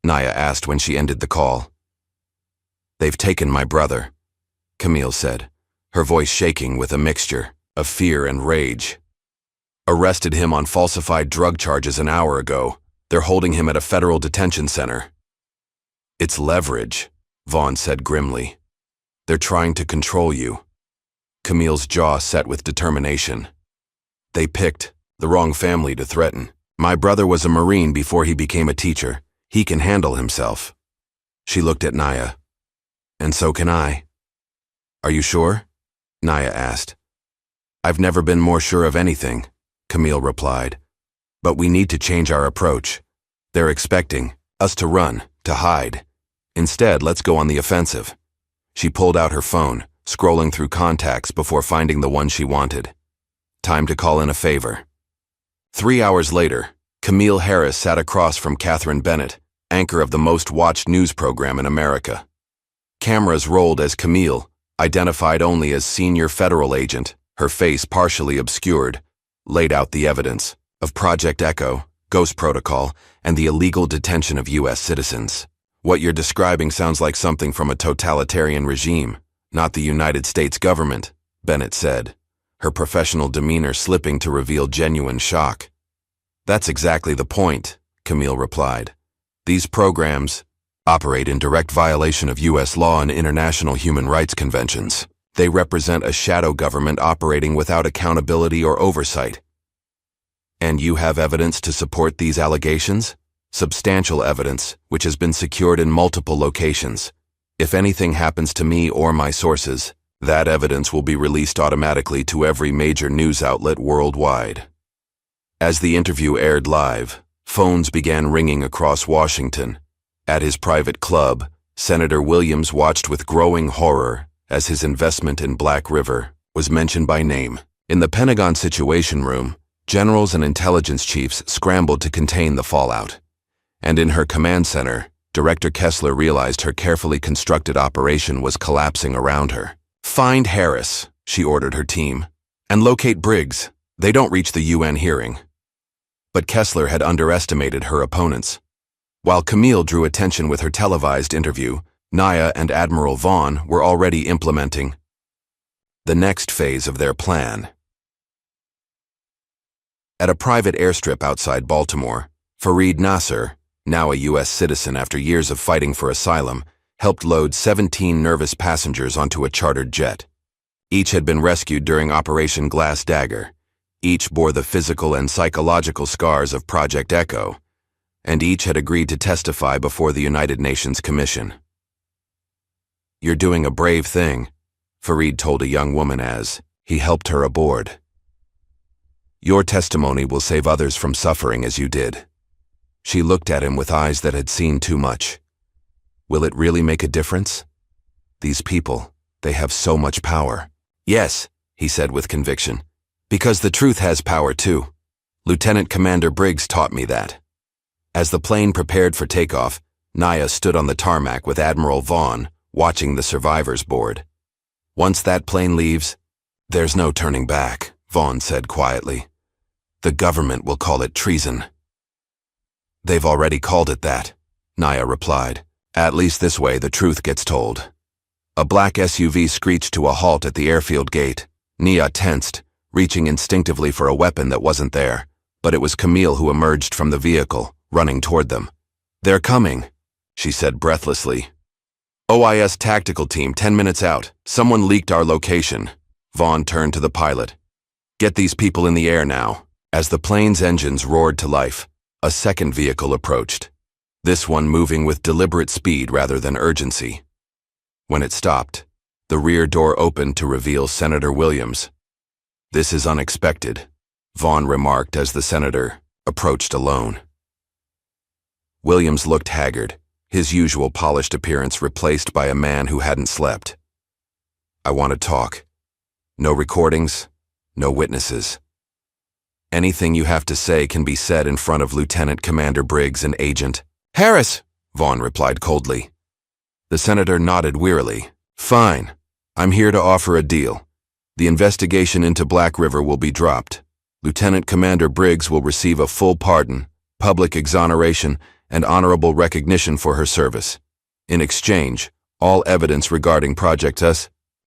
Naya asked when she ended the call. They've taken my brother, Camille said, her voice shaking with a mixture of fear and rage. Arrested him on falsified drug charges an hour ago. They're holding him at a federal detention center. It's leverage, Vaughn said grimly. They're trying to control you. Camille's jaw set with determination. They picked the wrong family to threaten. My brother was a Marine before he became a teacher. He can handle himself. She looked at Naya. And so can I. Are you sure? Naya asked, I've never been more sure of anything, Camille replied. But we need to change our approach. They're expecting us to run, to hide. Instead, let's go on the offensive. She pulled out her phone, scrolling through contacts before finding the one she wanted. Time to call in a favor. 3 hours later, Camille Harris sat across from Catherine Bennett, anchor of the most-watched news program in America. Cameras rolled as Camille, identified only as senior federal agent, her face partially obscured, laid out the evidence of Project Echo, Ghost Protocol, and the illegal detention of U.S. citizens. What you're describing sounds like something from a totalitarian regime, not the United States government, Bennett said, her professional demeanor slipping to reveal genuine shock. That's exactly the point, Camille replied. These programs operate in direct violation of U.S. law and international human rights conventions. They represent a shadow government operating without accountability or oversight. And you have evidence to support these allegations? Substantial evidence, which has been secured in multiple locations. If anything happens to me or my sources, that evidence will be released automatically to every major news outlet worldwide. As the interview aired live, phones began ringing across Washington. At his private club, Senator Williams watched with growing horror as his investment in Black River was mentioned by name. In the Pentagon Situation Room, generals and intelligence chiefs scrambled to contain the fallout. And in her command center, Director Kessler realized her carefully constructed operation was collapsing around her. "Find Harris," she ordered her team, "and locate Briggs. They don't reach the UN hearing." But Kessler had underestimated her opponents. While Camille drew attention with her televised interview, Naya and Admiral Vaughn were already implementing the next phase of their plan. At a private airstrip outside Baltimore, Fareed Nasser, now a U.S. citizen after years of fighting for asylum, helped load 17 nervous passengers onto a chartered jet. Each had been rescued during Operation Glass Dagger. Each bore the physical and psychological scars of Project Echo, and each had agreed to testify before the United Nations Commission. "You're doing a brave thing," Fareed told a young woman as he helped her aboard. "Your testimony will save others from suffering as you did." She looked at him with eyes that had seen too much. "Will it really make a difference? These people, they have so much power." "Yes," he said with conviction, "because the truth has power too. Lieutenant Commander Briggs taught me that." As the plane prepared for takeoff, Naya stood on the tarmac with Admiral Vaughn, watching the survivors board. "Once that plane leaves, there's no turning back," Vaughn said quietly. "The government will call it treason." "They've already called it that," Naya replied. "At least this way the truth gets told." A black SUV screeched to a halt at the airfield gate. Nia tensed, reaching instinctively for a weapon that wasn't there, but it was Camille who emerged from the vehicle, running toward them. "They're coming," she said breathlessly. "OIS tactical team 10 minutes out. Someone leaked our location." Vaughn turned to the pilot. "Get these people in the air now." As the plane's engines roared to life, a second vehicle approached, this one moving with deliberate speed rather than urgency. When it stopped, the rear door opened to reveal Senator Williams. "This is unexpected," Vaughn remarked as the senator approached alone. Williams looked haggard, his usual polished appearance replaced by a man who hadn't slept. "I want to talk. No recordings, no witnesses. Anything you have to say can be said in front of Lieutenant Commander Briggs and Agent Harris," Vaughn replied coldly. The senator nodded wearily. "Fine. I'm here to offer a deal. The investigation into Black River will be dropped. Lieutenant Commander Briggs will receive a full pardon, public exoneration, and honorable recognition for her service. In exchange, all evidence regarding Project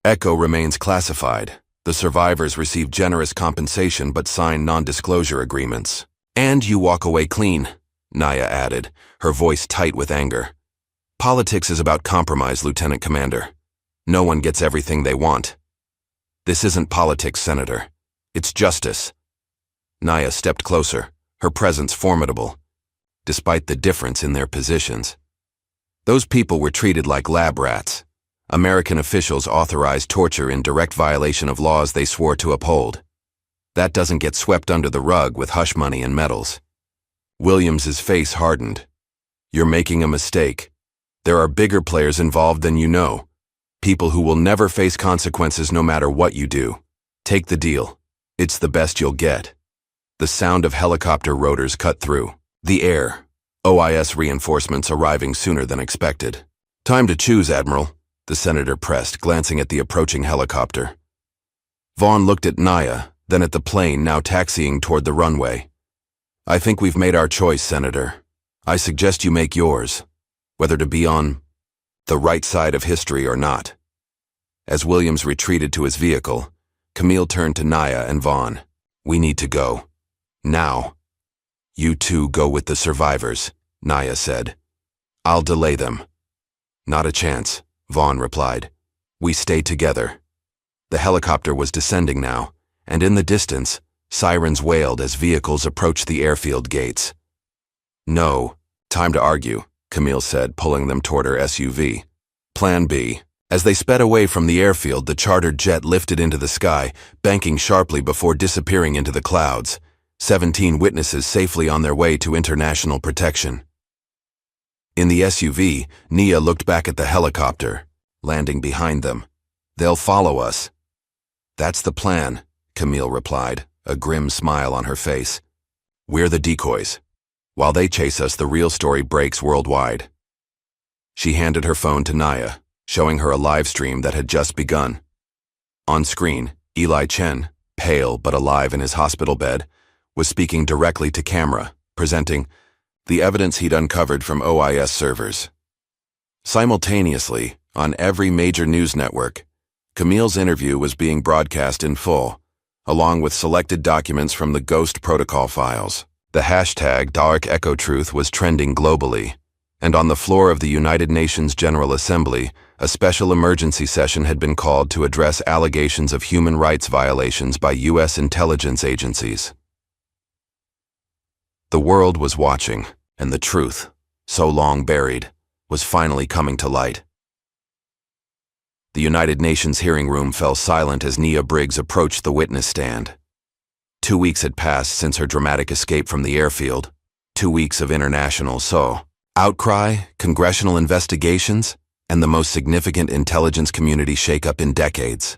Echo remains classified. The survivors receive generous compensation but sign non-disclosure agreements. And you walk away clean," Naya added, her voice tight with anger. "Politics is about compromise, Lieutenant Commander. No one gets everything they want. This isn't politics, Senator. It's justice." Naya stepped closer, her presence formidable, despite the difference in their positions. Those people were treated like lab rats. American officials authorized torture in direct violation of laws they swore to uphold. That doesn't get swept under the rug with hush money and medals. Williams's face hardened. You're making a mistake. There are bigger players involved than you know. People who will never face consequences no matter what you do. Take the deal. It's the best you'll get. The sound of helicopter rotors cut through the air. OIS reinforcements arriving sooner than expected. Time to choose, Admiral, the senator pressed, glancing at the approaching helicopter. Vaughn looked at Naya, then at the plane now taxiing toward the runway. I think we've made our choice, Senator. I suggest you make yours, whether to be on the right side of history or not. As Williams retreated to his vehicle, Camille turned to Naya and Vaughn. We need to go. Now. You two go with the survivors, Naya said. I'll delay them. Not a chance, Vaughn replied. We stay together. The helicopter was descending now, and in the distance, sirens wailed as vehicles approached the airfield gates. No, time to argue, Camille said, pulling them toward her SUV. Plan B. As they sped away from the airfield, the chartered jet lifted into the sky, banking sharply before disappearing into the clouds. 17 witnesses safely on their way to international protection. In the SUV, Nia looked back at the helicopter, landing behind them. They'll follow us. That's the plan, Camille replied, a grim smile on her face. We're the decoys. While they chase us, the real story breaks worldwide. She handed her phone to Naya, showing her a live stream that had just begun. On screen, Eli Chen, pale but alive in his hospital bed, was speaking directly to camera, presenting the evidence he'd uncovered from OIS servers. Simultaneously, on every major news network, Camille's interview was being broadcast in full, along with selected documents from the Ghost Protocol files. The hashtag #DarkEchoTruth was trending globally, and on the floor of the United Nations General Assembly, a special emergency session had been called to address allegations of human rights violations by U.S. intelligence agencies. The world was watching, and the truth, so long buried, was finally coming to light. The United Nations hearing room fell silent as Nia Briggs approached the witness stand. 2 weeks had passed since her dramatic escape from the airfield. 2 weeks of international outcry, congressional investigations, and the most significant intelligence community shakeup in decades.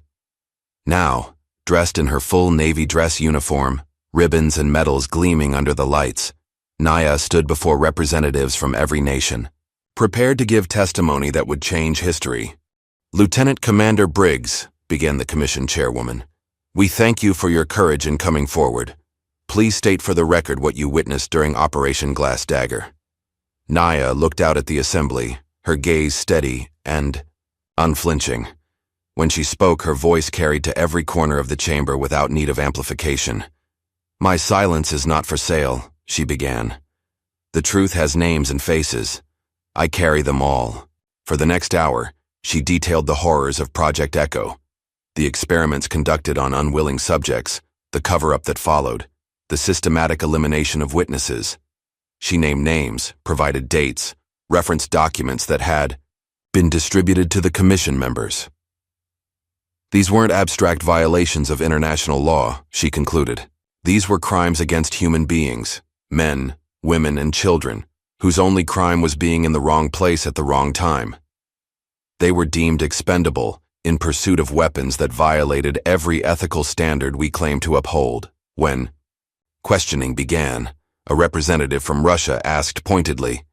Now, dressed in her full Navy dress uniform, ribbons and medals gleaming under the lights, Naya stood before representatives from every nation, prepared to give testimony that would change history. Lieutenant Commander Briggs, began the commission chairwoman, we thank you for your courage in coming forward. Please state for the record what you witnessed during Operation Glass Dagger. Naya looked out at the assembly, her gaze steady and unflinching. When she spoke, her voice carried to every corner of the chamber without need of amplification. My silence is not for sale, she began. The truth has names and faces. I carry them all. For the next hour, she detailed the horrors of Project Echo, the experiments conducted on unwilling subjects, the cover-up that followed, the systematic elimination of witnesses. She named names, provided dates, referenced documents that had been distributed to the commission members. These weren't abstract violations of international law, she concluded. These were crimes against human beings, men, women, and children, whose only crime was being in the wrong place at the wrong time. They were deemed expendable in pursuit of weapons that violated every ethical standard we claim to uphold. When questioning began, a representative from Russia asked pointedly,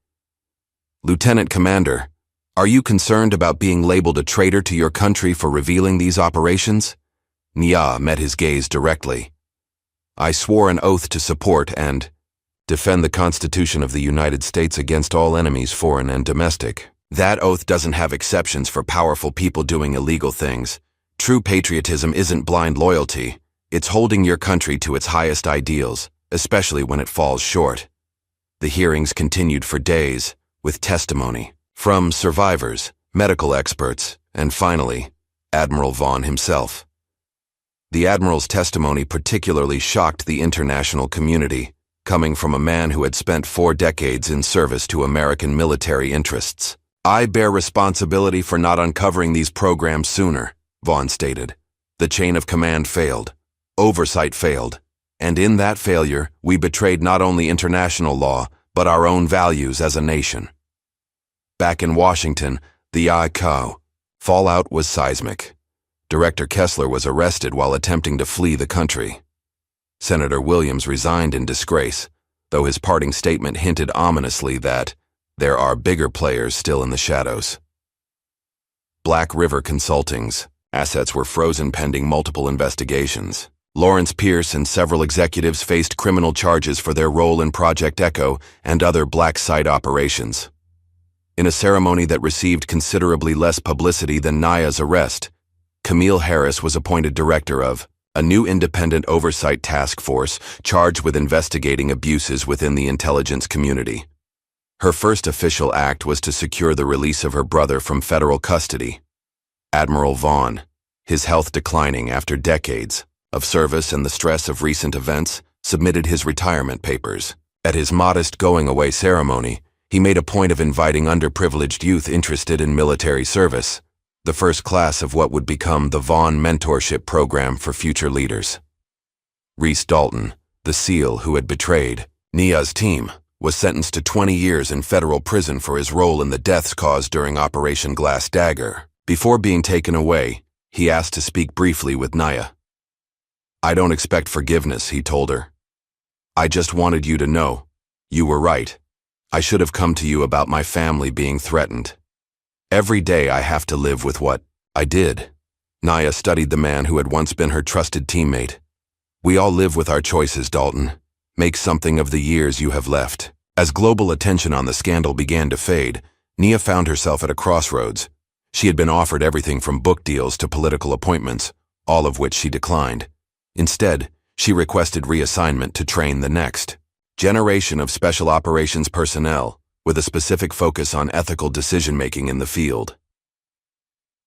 Lieutenant Commander, are you concerned about being labeled a traitor to your country for revealing these operations? Nia met his gaze directly. I swore an oath to support and defend the Constitution of the United States against all enemies, foreign and domestic. That oath doesn't have exceptions for powerful people doing illegal things. True patriotism isn't blind loyalty. It's holding your country to its highest ideals, especially when it falls short. The hearings continued for days, with testimony from survivors, medical experts, and finally, Admiral Vaughn himself. The Admiral's testimony particularly shocked the international community, coming from a man who had spent 4 decades in service to American military interests. I bear responsibility for not uncovering these programs sooner, Vaughn stated. The chain of command failed. Oversight failed, and in that failure, we betrayed not only international law, but our own values as a nation. Back in Washington, the ICAO fallout was seismic. Director Kessler was arrested while attempting to flee the country. Senator Williams resigned in disgrace, though his parting statement hinted ominously that there are bigger players still in the shadows. Black River Consulting's assets were frozen pending multiple investigations. Lawrence Pierce and several executives faced criminal charges for their role in Project Echo and other black site operations. In a ceremony that received considerably less publicity than Naya's arrest, Camille Harris was appointed director of a new independent oversight task force charged with investigating abuses within the intelligence community. Her first official act was to secure the release of her brother from federal custody. Admiral Vaughn, his health declining after decades of service and the stress of recent events, submitted his retirement papers. At his modest going-away ceremony, he made a point of inviting underprivileged youth interested in military service, the first class of what would become the Vaughn Mentorship Program for future leaders. Reese Dalton, the SEAL who had betrayed Nia's team, was sentenced to 20 years in federal prison for his role in the deaths caused during Operation Glass Dagger. Before being taken away, he asked to speak briefly with Nia. "I don't expect forgiveness," he told her. "I just wanted you to know. You were right. I should have come to you about my family being threatened. Every day I have to live with what I did." Nia studied the man who had once been her trusted teammate. "We all live with our choices, Dalton. Make something of the years you have left." As global attention on the scandal began to fade, Nia found herself at a crossroads. She had been offered everything from book deals to political appointments, all of which she declined. Instead, she requested reassignment to train the next generation of special operations personnel, with a specific focus on ethical decision-making in the field.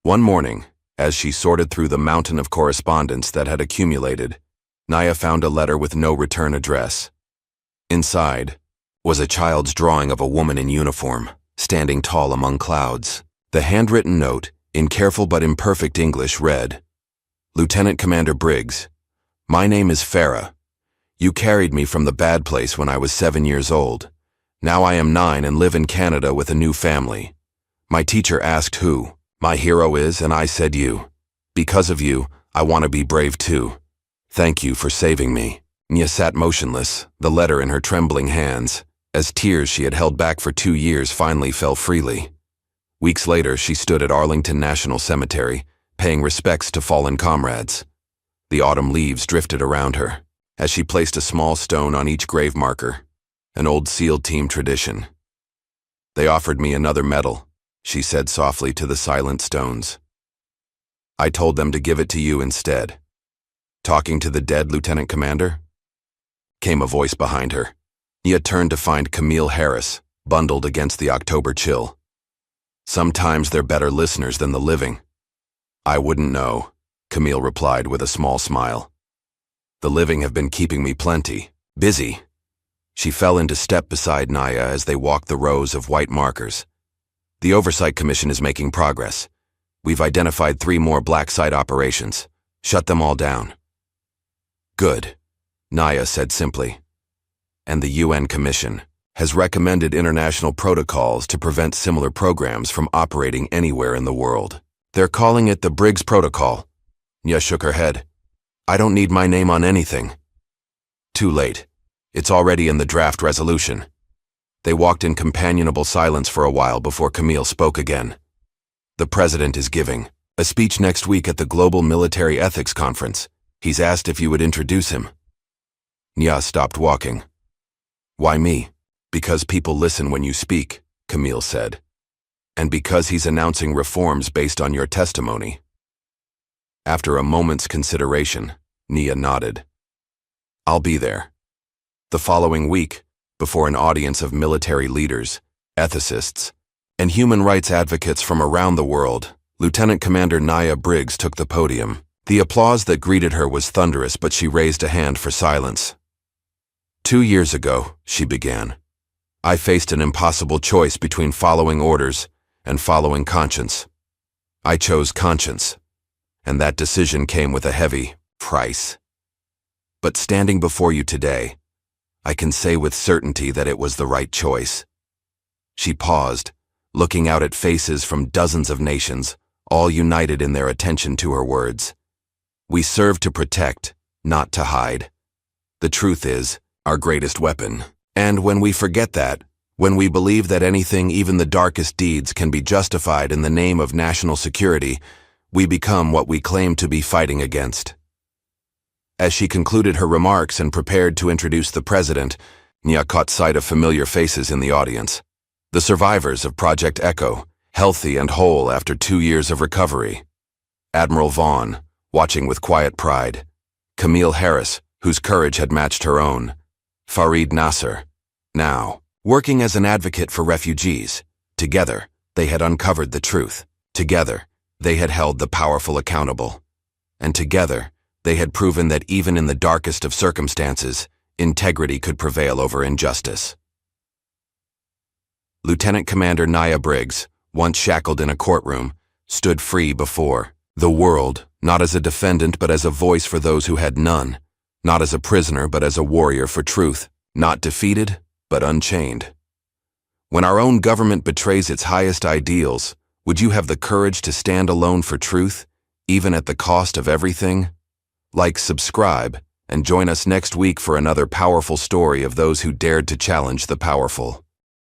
One morning, as she sorted through the mountain of correspondence that had accumulated, Nia found a letter with no return address. Inside was a child's drawing of a woman in uniform, standing tall among clouds. The handwritten note, in careful but imperfect English, read, "Lieutenant Commander Briggs, my name is Farah. You carried me from the bad place when I was 7 years old. Now I am 9 and live in Canada with a new family. My teacher asked who my hero is, and I said you. Because of you, I want to be brave too. Thank you for saving me." Nia sat motionless, the letter in her trembling hands, as tears she had held back for 2 years finally fell freely. Weeks later, she stood at Arlington National Cemetery, paying respects to fallen comrades. The autumn leaves drifted around her, as she placed a small stone on each grave marker, an old SEAL team tradition. "They offered me another medal," she said softly to the silent stones. "I told them to give it to you instead." "Talking to the dead, Lieutenant Commander?" came a voice behind her. Nia turned to find Camille Harris, bundled against the October chill. "Sometimes they're better listeners than the living." "I wouldn't know," Camille replied with a small smile. "The living have been keeping me plenty busy." She fell into step beside Nia as they walked the rows of white markers. "The Oversight Commission is making progress. We've identified 3 more black site operations. Shut them all down." "Good," Nia said simply. "And the UN Commission has recommended international protocols to prevent similar programs from operating anywhere in the world. They're calling it the Briggs Protocol." Nia shook her head. "I don't need my name on anything." "Too late. It's already in the draft resolution." They walked in companionable silence for a while before Camille spoke again. "The President is giving a speech next week at the Global Military Ethics Conference. He's asked if you would introduce him." Nia stopped walking. "Why me?" "Because people listen when you speak," Camille said. "And because he's announcing reforms based on your testimony." After a moment's consideration, Nia nodded. "I'll be there." The following week, before an audience of military leaders, ethicists, and human rights advocates from around the world, Lieutenant Commander Nia Briggs took the podium. The applause that greeted her was thunderous, but she raised a hand for silence. "2 years ago," she began, "I faced an impossible choice between following orders and following conscience. I chose conscience, and that decision came with a heavy price. But standing before you today, I can say with certainty that it was the right choice. She paused, looking out at faces from dozens of nations, all united in their attention to her words. We serve to protect, not to hide. The truth is our greatest weapon. And when we forget that, when we believe that anything, even the darkest deeds, can be justified in the name of national security, we become what we claim to be fighting against. As she concluded her remarks and prepared to introduce the president, Nya caught sight of familiar faces in the audience. The survivors of Project Echo, healthy and whole after 2 years of recovery. Admiral Vaughn, watching with quiet pride. Camille Harris, whose courage had matched her own. Farid Nasser, now working as an advocate for refugees. Together, they had uncovered the truth. Together, they had held the powerful accountable. And together, they had proven that even in the darkest of circumstances, integrity could prevail over injustice. Lieutenant Commander Nia Briggs, once shackled in a courtroom, stood free before the world, not as a defendant but as a voice for those who had none, not as a prisoner but as a warrior for truth, not defeated but unchained. When our own government betrays its highest ideals, would you have the courage to stand alone for truth, even at the cost of everything? Like, subscribe, and join us next week for another powerful story of those who dared to challenge the powerful.